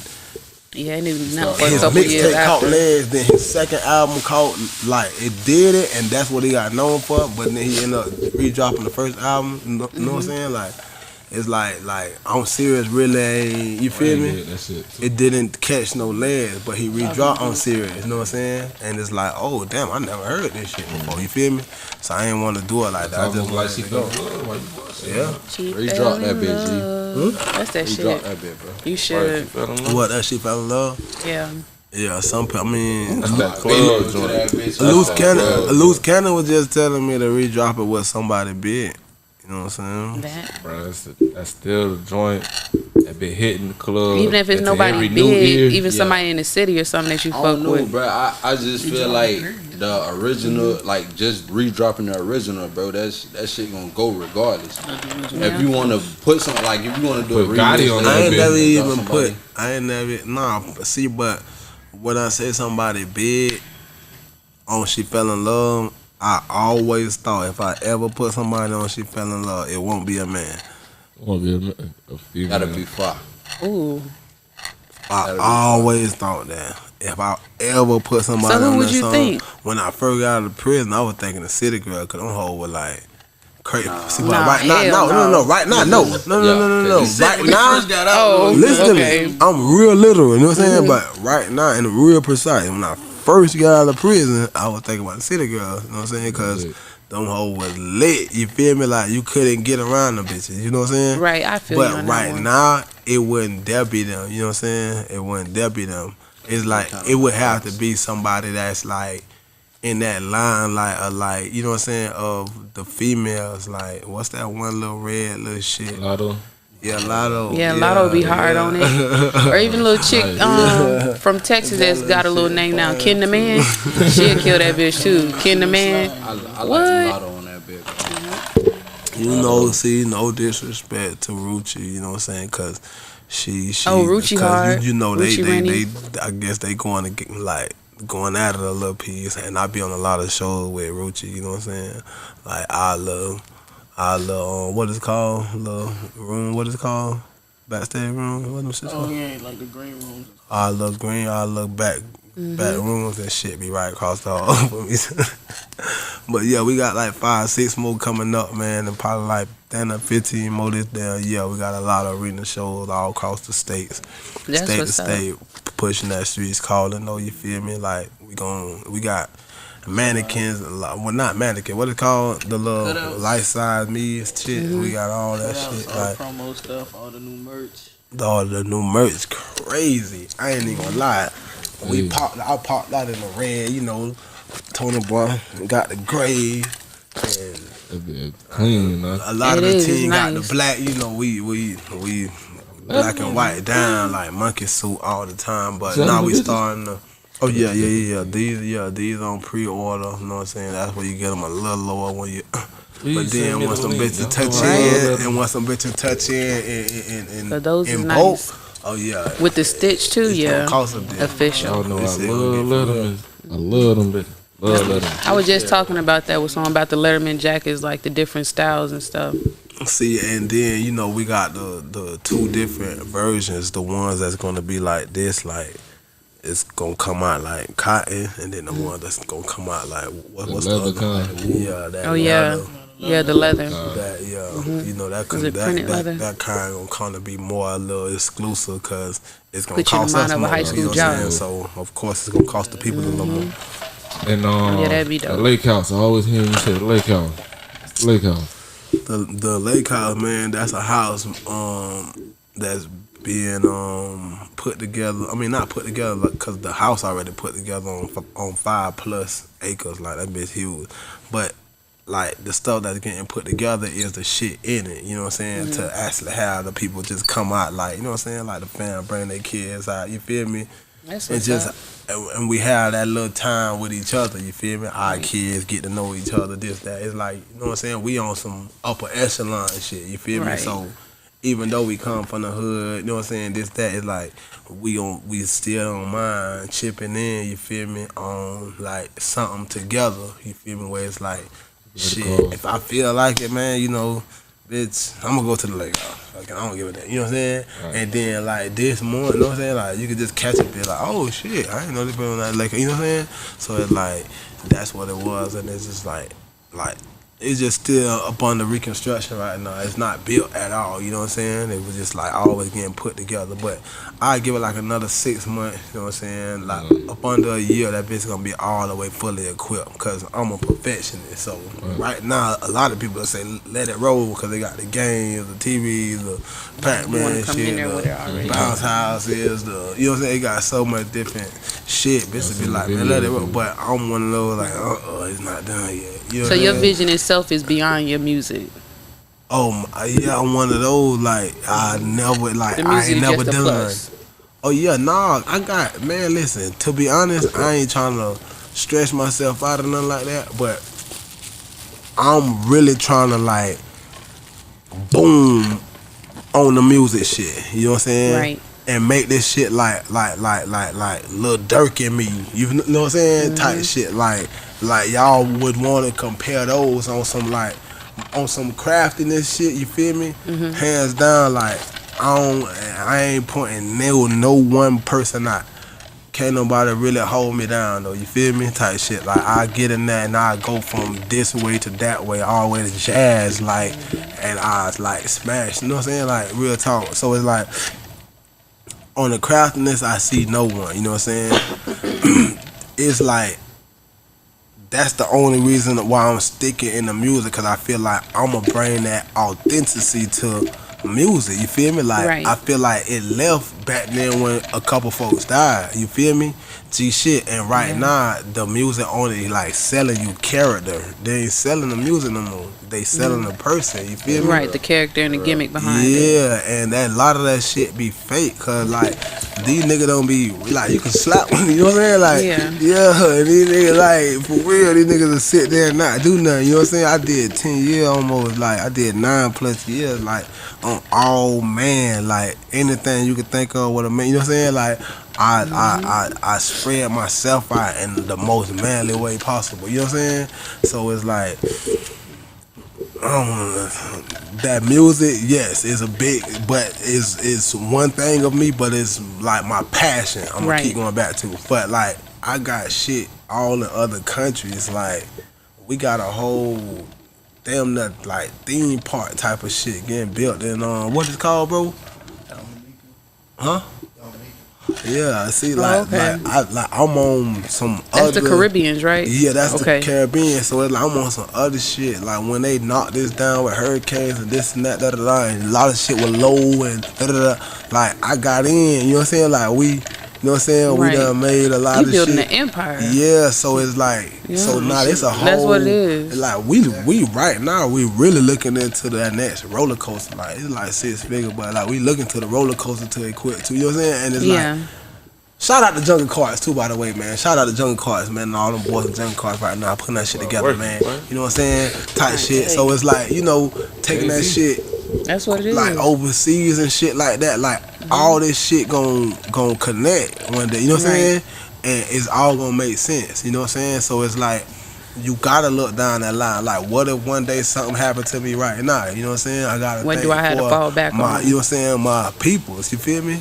Yeah, it didn't not for a His couple years mixtape caught after. legs, then his second album caught, like, it did it, and that's what he got known for, but then he ended up re-dropping the first album, you know what I'm saying? Like, it's like I'm serious, really ain't, you feel me? That shit. It didn't catch no legs, but he re-dropped on serious, you know what I'm saying? And it's like, oh, damn, I never heard this shit before, you feel me? So I ain't want to do it like that, I just like let she it go. Yeah. She Re-drop fell that in bitch, G. love. That's that Re-drop shit. that bitch, bro. You should. What, that shit fell in love? Yeah. Yeah, some people, I mean, That's that club joint. a loose cannon was just telling me to re-drop it with somebody big. You know what I'm saying? That. Bro, that's still the joint that been hitting the club. Even if it's to nobody every new big, ear. even somebody in the city or something that you I fuck don't know, with. bro. I just feel like the original, like just re-dropping the original, bro. That shit gonna go regardless. Yeah. If you wanna put something, like if you wanna do a Put Gotti remix, on like, I ain't bitch. never even somebody- put. I ain't never. Nah, see, but when I say somebody big on She Fell in Love, I always thought if I ever put somebody on She Fell in Love, it won't be a man. Won't be a female. gotta be fire. Ooh. I always thought that. If I ever put somebody So who on would that you song, think? when I first got out of prison, I was thinking the City Girl, cause them hoes were like crazy. See, but Nah, right now, hell no, right now, no. Right now, got Oh, listen okay. to me. I'm real literal, you know what I'm saying? But right now, and real precise, when I first got out of prison, I was thinking about the City Girls, you know what I'm saying? Because them hoes was lit, you feel me? Like, you couldn't get around them bitches, you know what I'm saying? Right, I feel you But on that right one. now, it wouldn't dare be them, you know what I'm saying? It wouldn't dare be them. It's like, it would have to be somebody that's like, in that line, like, you know what I'm saying, of the females, like, what's that one little red little shit? Lotto. Yeah, Lotto. Yeah, Lotto be hard on it. Or even a little chick from Texas that's got a little name now, Ken the Man. She'll kill that bitch too. Ken the Man. I What? like Lotto on that bitch. You know, see, no disrespect to Ruchi, you know what I'm saying, because she Oh, Ruchi 'cause hard. You know, they, Ruchi Rennie. I guess they going to get, like, going at it a little piece, and I be on a lot of shows with Ruchi, you know what I'm saying, like, I love, what is it called, little room, what is it called, backstage room, what them shit Oh called? yeah, like the green rooms. I love green, I love back rooms and shit be right across the hall for me. But yeah, we got like 5-6 more coming up, man, and probably like 10 or 15 more this damn year. We got a lot of arena shows all across the states, That's state to what's up. state, pushing that streets calling. Know you feel me? Like we got mannequins, well not mannequin, what it called? The little Cutouts. life size me shit. We got all that shit. All Like promo stuff, all the new merch. all the new merch, crazy. I ain't even gonna lie. I popped out in the red, you know. Tony Boy got the gray, and That be clean, man. a lot It of the is, team it's got nice. the black. You know, we black and white down like monkey suit all the time. But Son now of a we bitch. starting to. Oh yeah. These on pre-order. You know what I'm saying? That's where you get them a little lower when you. But then once some bitches touch in, and once some bitches touch in So those is in bulk, nice. oh yeah. With the stitch too, It's yeah. gonna cost a bit. Y'all Official. know I They say love gonna Letterman. I love them bitches. Love Letterman. I was just talking about that with someone about the Letterman jackets, like the different styles and stuff. See, and then you know we got the two different versions. The ones that's gonna be like this, like it's gonna come out like cotton, and then the one that's gonna come out like what's the leather other? kind. Yeah, that Oh yeah, leather. yeah, the leather. That you know that Was it printed leather? that kind gonna kind of be more a little exclusive because it's gonna Put you in cost mind us of a more. high You school know what I'm job. saying? So of course it's gonna cost the people a little more. And Yeah, that'd be the dope. lake house. I always hear you say the lake house. It's the lake house. The lake house, man, that's a house that's being put together. I mean, not put together because the house already put together on 5+ acres. Like that bitch huge, but like the stuff that's getting put together is the shit in it. You know what I'm saying? To actually have the people just come out, like you know what I'm saying, like the fam bring their kids out. You feel me? That's And what's just up. and we have that little time with each other, you feel me? Our kids get to know each other, this, that. It's like, you know what I'm saying? We on some upper echelon shit, you feel me? Right. So even though we come from the hood, you know what I'm saying, this, that, it's like we still don't mind chipping in, you feel me, on like something together, you feel me, where it's like, shit, call. if I feel like it, man, you know, bitch, I'm gonna go to the lake. Okay, I don't give a damn. You know what I'm saying? Right. And then like this morning, you know what I'm saying? Like you could just catch a bit like, oh shit, I didn't know this was on that lake. You know what I'm saying? So it's like that's what it was, and it's just like it's just still up under reconstruction right now. It's not built at all, you know what I'm saying? It was just like always getting put together. But I give it like another 6 months, you know what I'm saying? Like up under a year, that bitch gonna be all the way fully equipped because I'm a perfectionist. So right now, a lot of people say let it roll because they got the games, the TVs, the Pac-Man shit, the bounce houses, you know what I'm saying? They got so much different shit. Bitch to be like, man, let it roll. But I'm one of those like, it's not done yet. You know so your vision itself is beyond your music. Oh yeah, I'm one of those like I never like I ain't never done. Oh yeah, nah, I got man. Listen, to be honest, I ain't trying to stress myself out or nothing like that, but I'm really trying to like boom on the music shit. You know what I'm saying? Right. And make this shit like Lil Durk in me. You know what I'm saying? Type shit like y'all would want to compare those on some craftiness shit, you feel me? Hands down, like I ain't pointing no one person out. Can't nobody really hold me down though, you feel me? Type shit. Like I get in there and I go from this way to that way, all the way to jazz, like, and I like smash. You know what I'm saying? Like real talk. So it's like on the craftiness, I see no one. You know what I'm saying? It's like that's the only reason why I'm sticking in the music, because I feel like I'm going to bring that authenticity to music, you feel me? Like, I feel like it left back then when a couple folks died, you feel me? G shit, and right now, the music only like selling you character. They ain't selling the music no more. They selling the person, you feel me? Right, the character and the gimmick behind it. Yeah, and that a lot of that shit be fake, cause like, these niggas don't be, like, you can slap one, you know what I'm saying? Like, yeah, and these niggas, like, for real, these niggas will sit there and not do nothing, you know what I'm saying? I did 10 years almost, like, I did 9+ years, like, on all man, like, anything you could think of with a man, you know what I'm saying? Like, I spread myself out in the most manly way possible, you know what I'm saying? So it's like, that music, yes, is a big, but it's one thing of me, but it's like my passion. I'm gonna keep going back to. But like, I got shit all in other countries. Like, we got a whole damn that like theme park type of shit getting built in what is it called, bro? Huh? Yeah, I see. Like, I'm on some. That's the Caribbeans, right? Yeah, that's the Caribbean. So it's like I'm on some other shit. Like when they knock this down with hurricanes and this and that, and a lot of shit was low and like I got in. You know what I'm saying? Like we, you know what I'm saying? We done made a lot of shit. You building an empire. Yeah. So it's like, so now it's a whole. That's what it is. Like we right now we really looking into that next roller coaster. Like it's like 6 figures, but like we looking to the roller coaster to equip to. You know what I'm saying? And it's like. Shout out to Jungle Cards too, by the way, man. Shout out to Jungle Cards, man, and all them boys in Jungle Cards right now putting that shit together, man. You know what I'm saying? Tight shit. So it's like, you know, taking that shit. That's what it is. Like overseas and shit like that. Like all this shit gon' connect one day. You know what I'm saying? And it's all gonna make sense. You know what I'm saying? So it's like you gotta look down that line. Like, what if one day something happened to me right now? You know what I'm saying? I gotta. What do I have to fall back on? You know what I'm saying? My peoples. You feel me?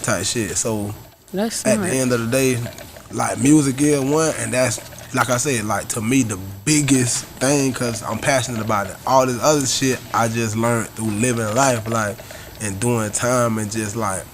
Type shit. So. That's at the end of the day, like music is one, and that's like I said, like to me the biggest thing, cause I'm passionate about it. All this other shit I just learned through living life, like and doing time, and just like,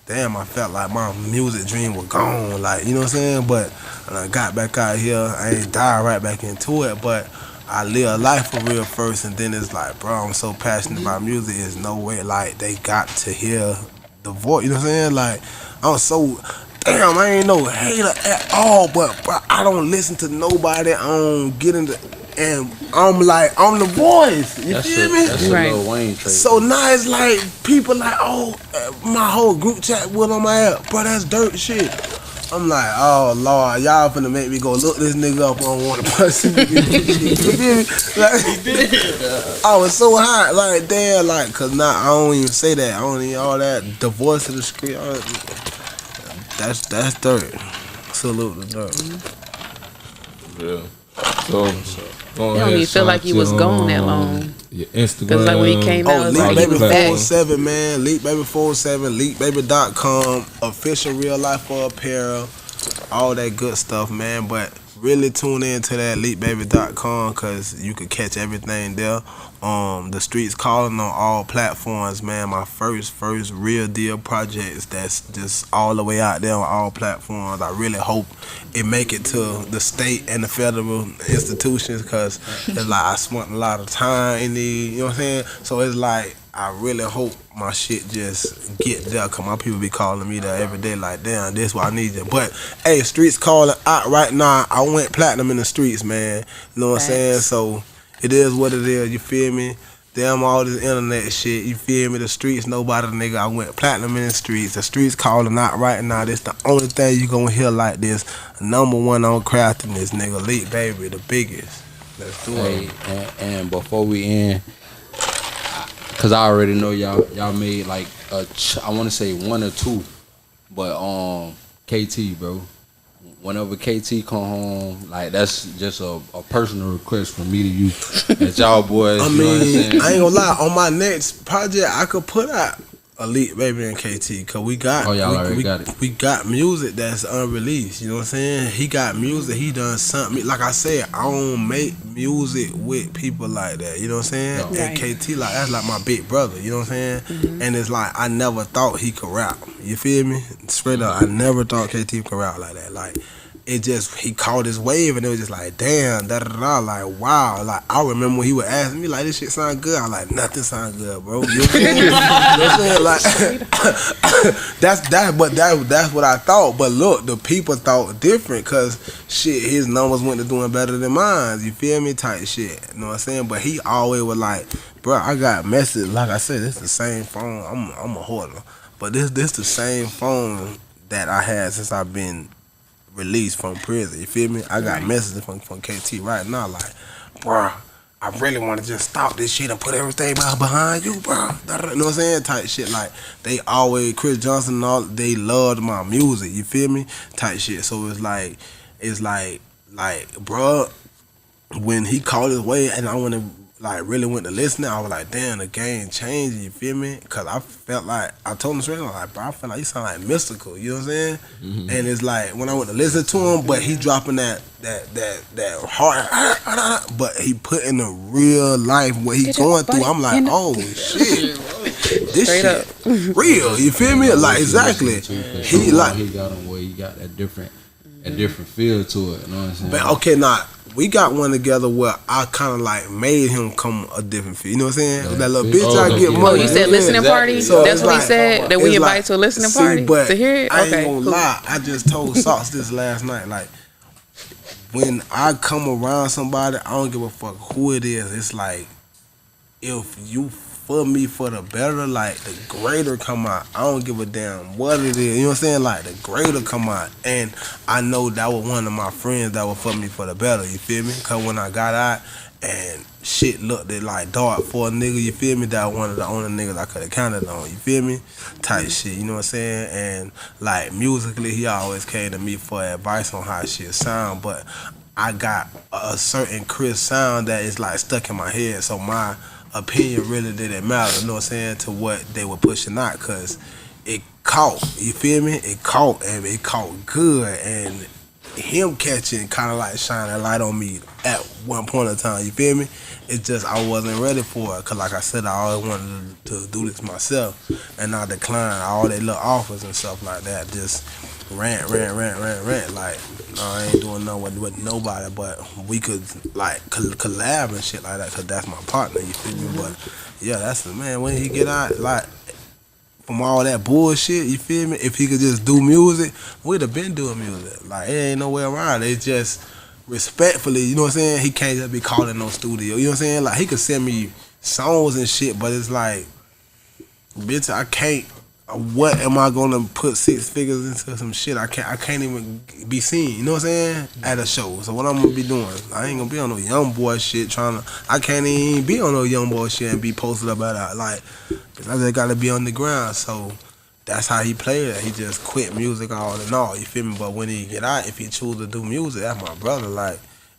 damn, I felt like my music dream was gone, like you know what I'm saying. But when I got back out here, I ain't dive right back into it, but I live life for real first, and then it's like, bro, I'm so passionate about music. There's no way, like they got to hear the voice. You know what I'm saying? Like. I'm so damn. I ain't no hater at all, but bro, I don't listen to nobody. I don't get into, and I'm like I'm the voice. You feel me? That's a Lil Wayne trait. So now it's like people like, oh, my whole group chat with on my app, bro. That's dirt shit. I'm like, oh Lord, y'all finna make me go look this nigga up on one person. You feel me? Like, I was so hot, like damn, like, cause now I don't even say that. I don't even all that. The voice of the screen. That's dirt. Salute the dirt. Yeah. So go It don't ahead, even feel like shout he was your, gone that long. Your Instagram. 'Cause, like, when he came out, Oh, it was Leak like Baby he was back. 47, man. Leak Baby 47, leakbaby.com, official real life for apparel, all that good stuff, man. But really tune in to that leakbaby.com because you could catch everything there. The Streets Calling on all platforms, man. My first real deal projects that's just all the way out there on all platforms. I really hope it make it to the state and the federal institutions because it's like I spent a lot of time in the, you know what I'm saying? So it's like I really hope my shit just get there because my people be calling me there every day like, damn, this what I need you. But, hey, Streets Calling out right now. I went platinum in the streets, man. You know what I'm saying? Facts. So it is what it is, you feel me? Damn all this internet shit, you feel me? The streets, nobody, nigga. I went platinum in the streets. The Streets Calling out right now. This the only thing you gonna hear like this. Number one on crafting this, nigga. Leak Baby, the biggest. Let's do it. Hey, and before we end, cause I already know y'all made like I want to say 1 or 2, but KT, bro. Whenever KT come home, like that's just a personal request from me to you, as y'all boys. I you know what I'm mean, saying? I ain't gonna lie. On my next project, I could put out Elite Baby and KT, cause we got, Oh, y'all already got it. We got music that's unreleased. You know what I'm saying? He got music. He done something. Like I said, I don't make music with people like that. You know what I'm saying? No. And Right. KT, like that's like my big brother. You know what I'm saying? And it's like I never thought he could rap. You feel me? Straight up, I never thought KT could rap like that. Like. It just, he caught his wave and it was just like, damn, da da da, like, wow. Like, I remember when he would ask me, like, this shit sound good. I'm like, nothing sound good, bro. You know what I'm saying? You know what I'm saying? Like, that's what I thought. But look, the people thought different because, shit, his numbers went to doing better than mine. You feel me? Type shit. You know what I'm saying? But he always was like, bro, I got message. Like I said, this the same phone. I'm a hoarder. But this the same phone that I had since I've been released from prison. You feel me? I got messages from KT right now like, bruh, I really want to just stop this shit and put everything behind you, bruh. You know what I'm saying? Type shit. Like, they always, Chris Johnson and all, they loved my music. You feel me? Type shit. So it's like, bruh, when he called his way and I went to, like, really went to listening, I was like, damn, the game changing, you feel me? Because I felt like, I told him straight, I was like, bro, I feel like you sound like Mystical, you know what I'm saying? Mm-hmm. And it's like, when I went to listen to him, but he dropping that hard, but he put in the real life what he going through. I'm like, oh, shit. This Straight shit real, you feel me? Like, exactly. He like, he got him where he got that different feel to it. You know what I'm saying? but okay, now we got one together where I kind of like made him come a different feel. You know what I'm saying? That little bitch I get yeah. money. Oh, you said know what I'm listening saying? party? So That's it's what he like- said? That we it's invite like- to a listening see, party? but To hear it? I ain't Okay, gonna cool. lie. I just told Sauce this last night. Like, when I come around somebody, I don't give a fuck who it is. It's like, if you for me for the better, like, the greater come out. I don't give a damn what it is. You know what I'm saying? Like, the greater come out. And I know that was one of my friends that was for me for the better. You feel me? Because when I got out and shit looked at like dark for a nigga, you feel me? That one of the only niggas I could have counted on. You feel me? Type shit. You know what I'm saying? And like musically, he always came to me for advice on how shit sound. But I got a certain Chris sound that is like stuck in my head. So my opinion really didn't matter, you know what I'm saying, to what they were pushing out, because it caught, you feel me? It caught, and it caught good, and him catching kind of like shining a light on me at one point in time, you feel me? It's just I wasn't ready for it, because like I said, I always wanted to do this myself, and I declined all their little offers and stuff like that, just rant, like, no, I ain't doing nothing with nobody, but we could, like, collab and shit like that, because that's my partner, you feel me? But, yeah, that's the man, when he get out, like, from all that bullshit, you feel me? If he could just do music, we'd have been doing music. Like, it ain't no way around it. It's just, respectfully, you know what I'm saying? He can't just be calling no studio, you know what I'm saying? Like, he could send me songs and shit, but it's like, bitch, I can't. What am I gonna put 6 figures into some shit? I can't even be seen. You know what I'm saying? At a show. So what I'm gonna be doing? I ain't gonna be on no young boy shit. I can't even be on no young boy shit and be posted about it. Like, I just gotta be on the ground. So that's how he played it. He just quit music all in all. You feel me? But when he get out, if he choose to do music, that's my brother. Like,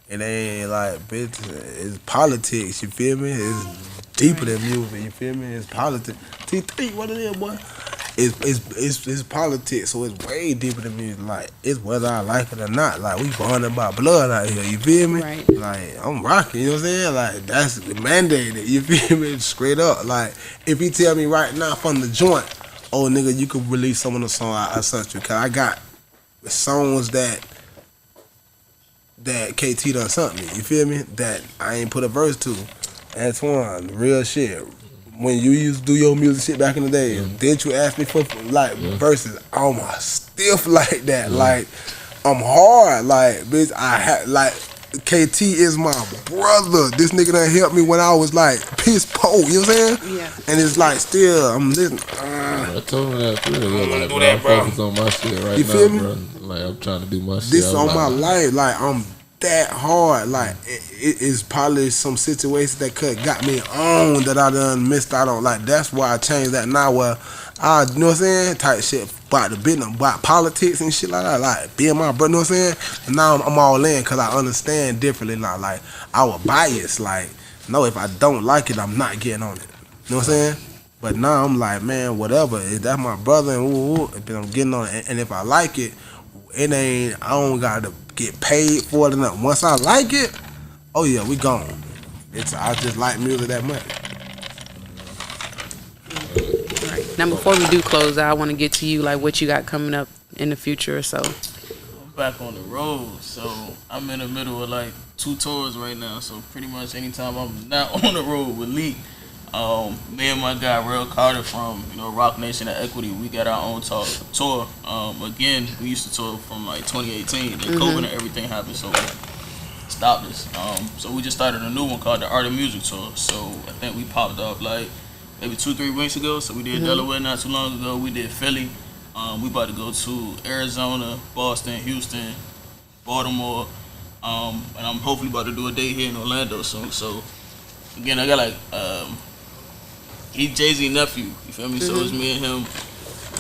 It ain't like, bitch, it's politics, you feel me? It's deeper than music, you feel me? It's politics. T3, what it is, boy? It's politics, so it's way deeper than music. Like, it's whether I like it or not. Like, we bonded by blood out here, you feel me? Right. Like, I'm rocking, you know what I'm saying? Like, that's mandated, you feel me? Straight up. Like, if you tell me right now from the joint, oh, nigga, you could release some of the song I sent you. Cause I got songs that KT done sent me, you feel me? That I ain't put a verse to. Antoine, real shit. When you used to do your music shit back in the day, didn't you ask me for like verses? Oh my, stiff like that. Like, I'm hard. Like, bitch, I had like KT is my brother. This nigga done helped me when I was like piss poor, you know what I'm saying? Yeah. And it's like still, I'm listening. I told him that for real. Like, do bro, that, I'm bro. focused on my shit right You now, feel me? bro. Like, I'm trying to do my shit. This I'm on like, my life, like I'm that hard. Like it's probably some situations that could got me on that I done missed out on. Like that's why I changed that now. Where I, you know what I'm saying, type shit about the business, about politics and shit like that. Like being my brother, you know what I'm saying. And now I'm all in because I understand differently now. Like I was biased. Like no, if I don't like it, I'm not getting on it. You know what I'm saying. But now I'm like, man, whatever. If that's my brother, and then I'm getting on it. And if I like it, it ain't. I don't gotta get paid for it enough. Once I like it, oh yeah, we gone. I just like music that much. Right. Now, before we do close out, I want to get to you, like what you got coming up in the future or so. I'm back on the road, so I'm in the middle of like 2 tours right now. So pretty much anytime I'm not on the road with Leak, me and my guy Real Carter from Rock Nation and Equity, we got our own tour. Again, we used to tour from like 2018, and COVID and everything happened, so we stopped this. So we just started a new one called the Art of Music Tour. So I think we popped up like maybe 2-3 weeks ago. So we did Delaware not too long ago. We did Philly. We about to go to Arizona, Boston, Houston, Baltimore, and I'm hopefully about to do a day here in Orlando soon. So again, I got like he's Jay-Z nephew, you feel me? So it's me and him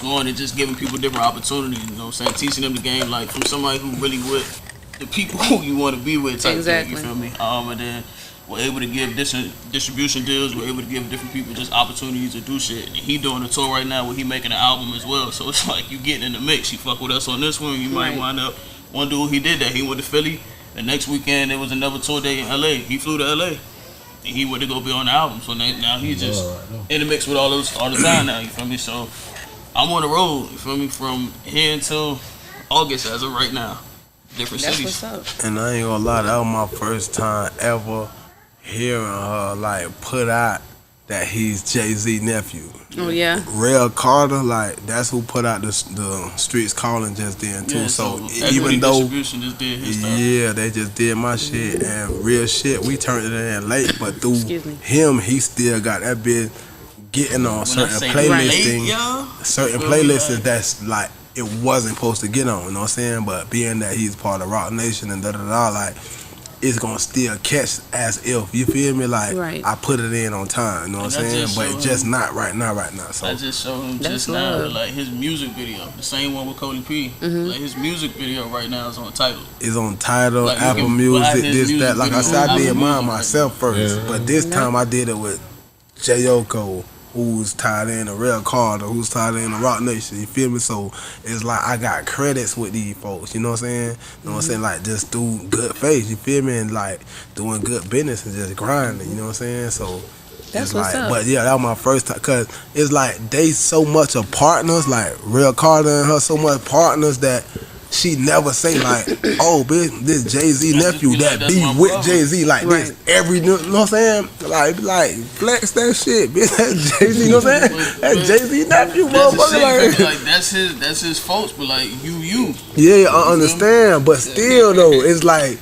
going and just giving people different opportunities, you know what I'm saying? Teaching them the game, like from somebody who really with the people who you want to be with type thing, you feel me? And then we're able to give distribution deals, we're able to give different people just opportunities to do shit. And he doing a tour right now where he making an album as well. So it's like you getting in the mix. You fuck with us on this one, you might wind up, one dude, he did that. He went to Philly. The next weekend there was another tour day in LA. He flew to LA. And he went to go be on the album, so now he's just in the mix with all the time now, you feel me? So I'm on the road, you feel me, from here until August as of right now. Different That's cities. what's up. And I ain't gonna lie, that was my first time ever hearing her like put out that he's Jay-Z nephew. Oh yeah. Real Carter, like that's who put out the Streets Calling just then too. Yeah, so Equity even though Distribution just did his stuff. yeah, they just did my shit and real shit, we turned it in late, but through Excuse me. him, he still got that bitch getting on When I certain say playlisting, late, y'all, certain feel me, playlists like- that's like it wasn't supposed to get on. You know what I'm saying? But being that he's part of Rock Nation and like. It's gonna still catch as if, you feel me? Like Right. I put it in on time, you know what I'm And I saying? just But showed just him- not right now. So I just showed him That's just now, love. like his music video, the same one with Cody P. Like his music video right now is on Tidal. it's on Tidal, Like, you Apple can buy Music, his this, music that. Like I video said, on I did Apple mine Music myself first, Yeah. but this Yeah. time I did it with J.O.K., who's tied in to Real Carter, who's tied in to Rock Nation, you feel me? So it's like I got credits with these folks, you know what I'm saying? You know what I'm saying? Like just do good faith, you feel me? And like doing good business and just grinding, you know what I'm saying? So That's it's what's like, up. but yeah, that was my first time, cause it's like they so much of partners, like Real Carter and her so much partners that she never say like, oh bitch, this Jay-Z nephew be like, that that's be my with brother. Jay-Z like Right. this every, you know what I'm saying? Like flex that shit, bitch. That's Jay-Z, you know what I'm saying? That's Jay-Z nephew, That's the motherfucker. shit, Like, like that's his folks, but like you. yeah, I understand, but still though, it's like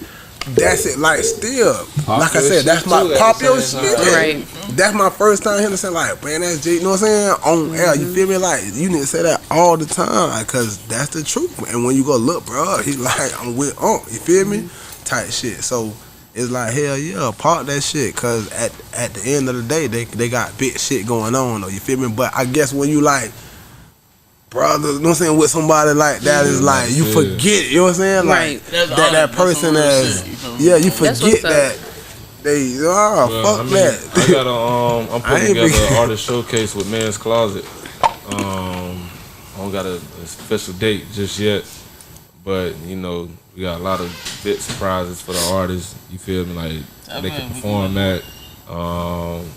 that's it. Like still, like I your said, that's shit my too at pop the your same shit. time. Right. That's my first time hearing say like, man, that's Jay. You know what I'm saying? On air, you feel me? Like you need to say that all the time, like, cause that's the truth. And when you go look, bro, he's like, I'm with you feel me? Type shit. So it's like hell yeah, park that shit, cause at the end of the day, they got big shit going on though. You feel me? But I guess when you like. Brothers, you know what I'm saying, with somebody like that is like you Yeah. forget, you know what I'm saying? Like Right. That's that some person real as shit, you feel me? Yeah, you That's forget what's up. that. They Well, fuck I mean, that. I got a I'm I putting ain't together be- an artist showcase with Man's Closet. I don't got a special date just yet, but you know we got a lot of bit surprises for the artists. You feel me? Like they can perform at.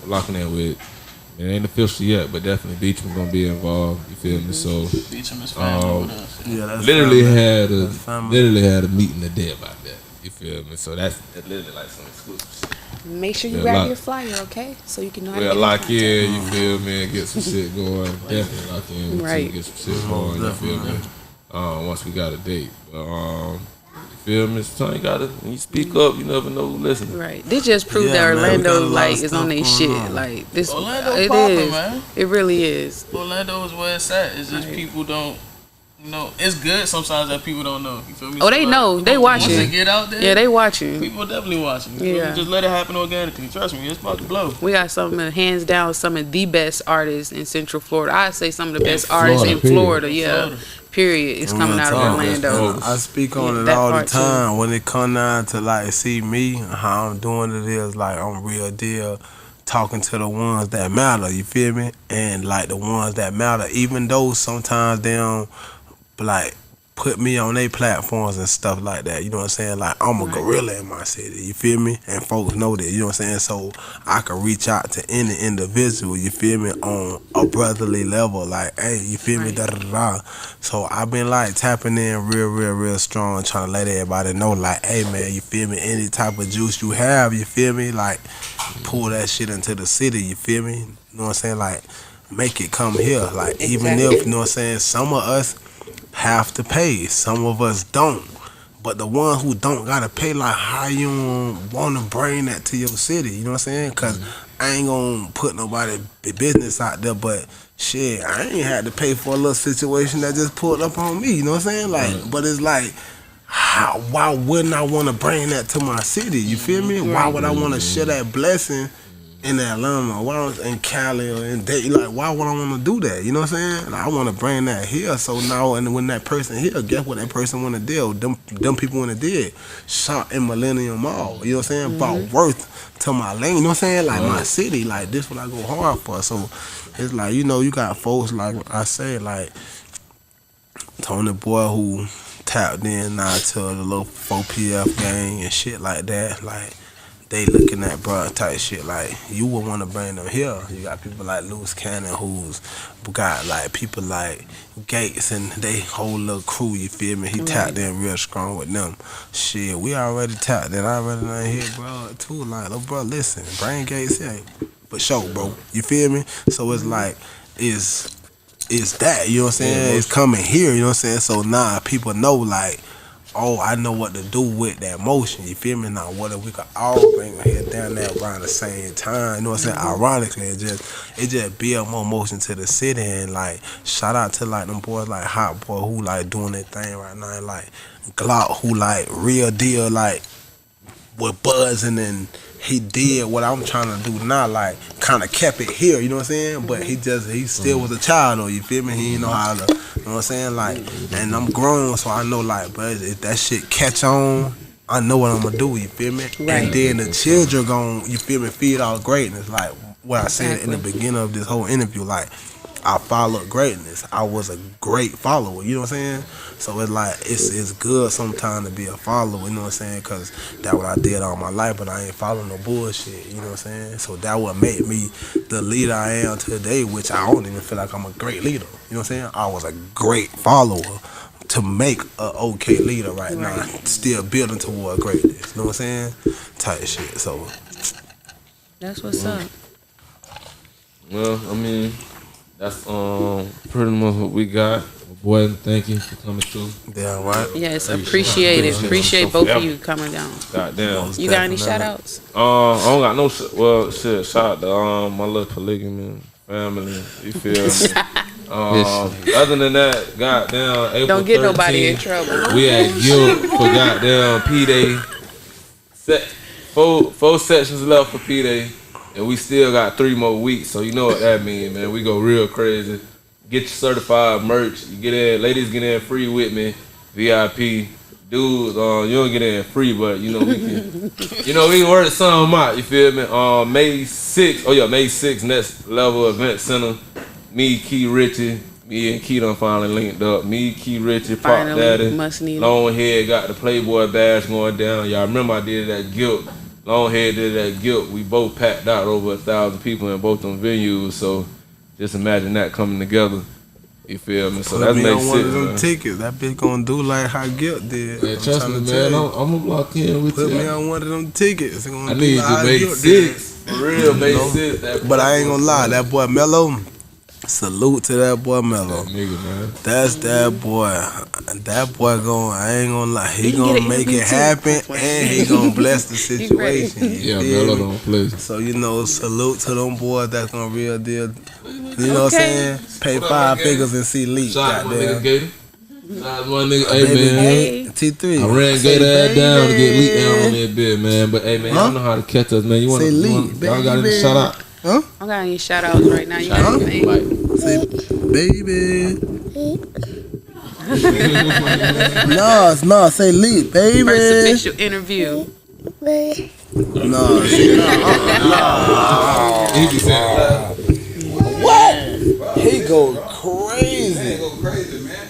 Locking in with. It ain't official yet, but definitely Beachman's gonna be involved. You feel me? So Beecham is family with us. Yeah, that's literally family. That's family. had a meeting today about that. You feel me? So that's literally like some exclusive shit. Make sure you Yeah, grab lock- your flyer, okay? So you can know how to We'll get lock contact. in, you feel me, and get some shit going. Definitely lock in with Right. you, get some shit going, you feel me? Once we got a date. But, you feel me? Sometimes you gotta, when you speak up, you never know who listening. Right. They just proved Yeah, that man, we Orlando got a lot like of is on their stuff shit. going on. Like this, Orlando it popping, is. man. It really is. Orlando is where it's at. It's just Right. people don't. You know, it's good sometimes that people don't know. You feel me? Oh, they like, know. They once watching. they get out there, Yeah, they watching. people definitely watching. You feel me? Yeah. Just let it happen organically. Trust me, it's about to blow. We got some of, hands down, some of the best artists in Central Florida. I'd say some of the best Florida, artists in period. Florida. Yeah, Florida. period. It's coming Real out of talk. Orlando. I speak on Yeah, it that all the part too. time. When it come down to like see me, how I'm doing it is like I'm real deal talking to the ones that matter, you feel me? And like the ones that matter, even though sometimes they don't like put me on their platforms and stuff like that, you know what I'm saying? Like I'm a gorilla in my city, you feel me? And folks know that, you know what I'm saying? So I can reach out to any individual, you feel me, on a brotherly level, like, hey, you feel me, Right. da da da. So I've been like tapping in real strong, trying to let everybody know, like, hey man, you feel me? Any type of juice you have, you feel me? Like, pull that shit into the city, you feel me? You know what I'm saying? Like, make it come here. Like, even if, you know what I'm saying, some of us have to pay, some of us don't. But the ones who don't gotta pay, like, how you want to bring that to your city? You know what I'm saying? Because I ain't gonna put nobody business out there, but shit, I ain't had to pay for a little situation that just pulled up on me. You know what I'm saying? Like, but it's like, why wouldn't I want to bring that to my city? You feel me? Why would I want to share that blessing in Atlanta, or in Cali, or in Dayton? Like, why would I want to do that? You know what I'm saying? Like, I want to bring that here. So now, and when that person here, guess what that person want to do? Them people want to did shop in Millennium Mall. You know what I'm saying? Bought worth to my lane. You know what I'm saying? Like my city. Like this, what I go hard for. So it's like, you know, you got folks like I say, like Tony Boy who tapped in now to the little 4PF gang and shit like that. Like, they looking at bro type shit like you would want to bring them here. You got people like Loose Cannon who's got like people like Gates and they whole little crew, you feel me? He tapped in real strong with them. Shit, we already tapped in. I already done hit bro too. Like, oh bro, listen, bring Gates here. For sure, bro. You feel me? So it's like, it's that, you know what I'm saying? It's coming here, you know what I'm saying? So now people know like, oh, I know what to do with that motion. You feel me? Now, what if we could all bring our head down there around the same time? You know what I'm saying? Ironically, it just build more motion to the city. And like, shout out to like them boys like Hot Boy who like doing their thing right now, and like Glock who like real deal like with buzzing, and he did what I'm trying to do now, like kind of kept it here, you know what I'm saying? But he still was a child though, you feel me? He didn't know how to, you know what I'm saying? Like, and I'm grown, so I know like, but if that shit catch on, I know what I'm gonna do, you feel me? And then the children gon', you feel me, feed all greatness, like what I said in the beginning of this whole interview, like, I followed greatness. I was a great follower, you know what I'm saying? So it's like, it's good sometimes to be a follower, you know what I'm saying? Because that's what I did all my life, but I ain't following no bullshit, you know what I'm saying? So that what made me the leader I am today, which I don't even feel like I'm a great leader, you know what I'm saying? I was a great follower to make a okay leader right now, still building toward greatness, you know what I'm saying? Type shit, so. That's what's up. Well, I mean, that's pretty much what we got. Boy, thank you for coming through. Yeah, right? Yes, appreciate it. Appreciate both of you coming down. Goddamn. You got any Definitely. shout outs? I don't got no shit. Shout out to my little polygamy family. You feel me? Other than that, goddamn, April Don't get nobody 13th, in trouble. we at Guild for goddamn P-Day. Four sections left for P-Day, and we still got 3 more weeks. So you know what that means, man. We go real crazy. Get your certified merch. You get in, ladies get in free with me, VIP. dudes, you don't get in free, but we can, we can work something out. You feel me? May 6th, Next Level Event Center. Me, Key Richie, me and Key done finally linked up. Me, Key Richie, Pop Finally, Daddy, must need it. Longhead got the Playboy bash going down. Y'all remember I did that Guilt. Longhead did that Guilt. We both packed out over 1,000 people in both them venues. So just imagine that coming together. You feel me? So Put that's me May on one of 6th, them man. tickets. That bitch gonna do like how Guilt did. Man, trust me, tryna man. tell you. I'm gonna lock in with Put you. me on one of them tickets. It gonna I do need like to how make Guilt did. 6. For real, May 6th. But I ain't gonna lie, that boy Mello, salute to that boy Mello. That nigga, man. That's that boy. That boy I ain't gonna lie, he You can gonna get an make interview it too. happen and he gonna bless the situation. You Yeah, feel Mello me? don't play. So, salute to them boys that's gonna real deal. You know what I'm saying? Pay What up, 5 nigga? figures and see Lee. Shout out my nigga Goddamn. Gator. Shout out my nigga, hey Baby man. Gate, T3. I ran Say Gator ass down to get baby. Lee down on that bit, man. But hey man, y'all know how to catch us, man. You wanna, Say Lee, y'all got any baby. shout out? I'm gonna need shout outs right now. You got Huh? anything? Like, Say baby. No, say Lee, baby. First official interview. No, he be saying, he go crazy. Go crazy, man.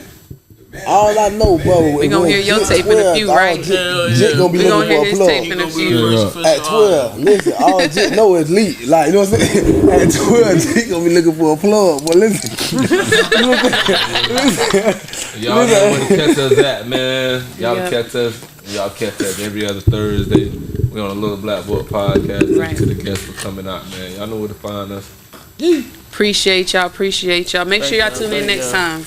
All I know, brother, We gonna hear your tape in a few, right? Jit gonna be We gonna looking hear for a his plug. tape in a few. Yeah. At 12, listen, all Jit know is Lee. Like, you know what I'm saying? At 12, Jit gonna be looking for a plug. But listen, y'all know where to catch us at, man. Y'all Yep. catch us every other Thursday. We on a Little Black Book podcast. Thank Right. you to the guests for coming out, man. Y'all know where to find us. Appreciate y'all. Make sure y'all tune in Thank next y'all. time.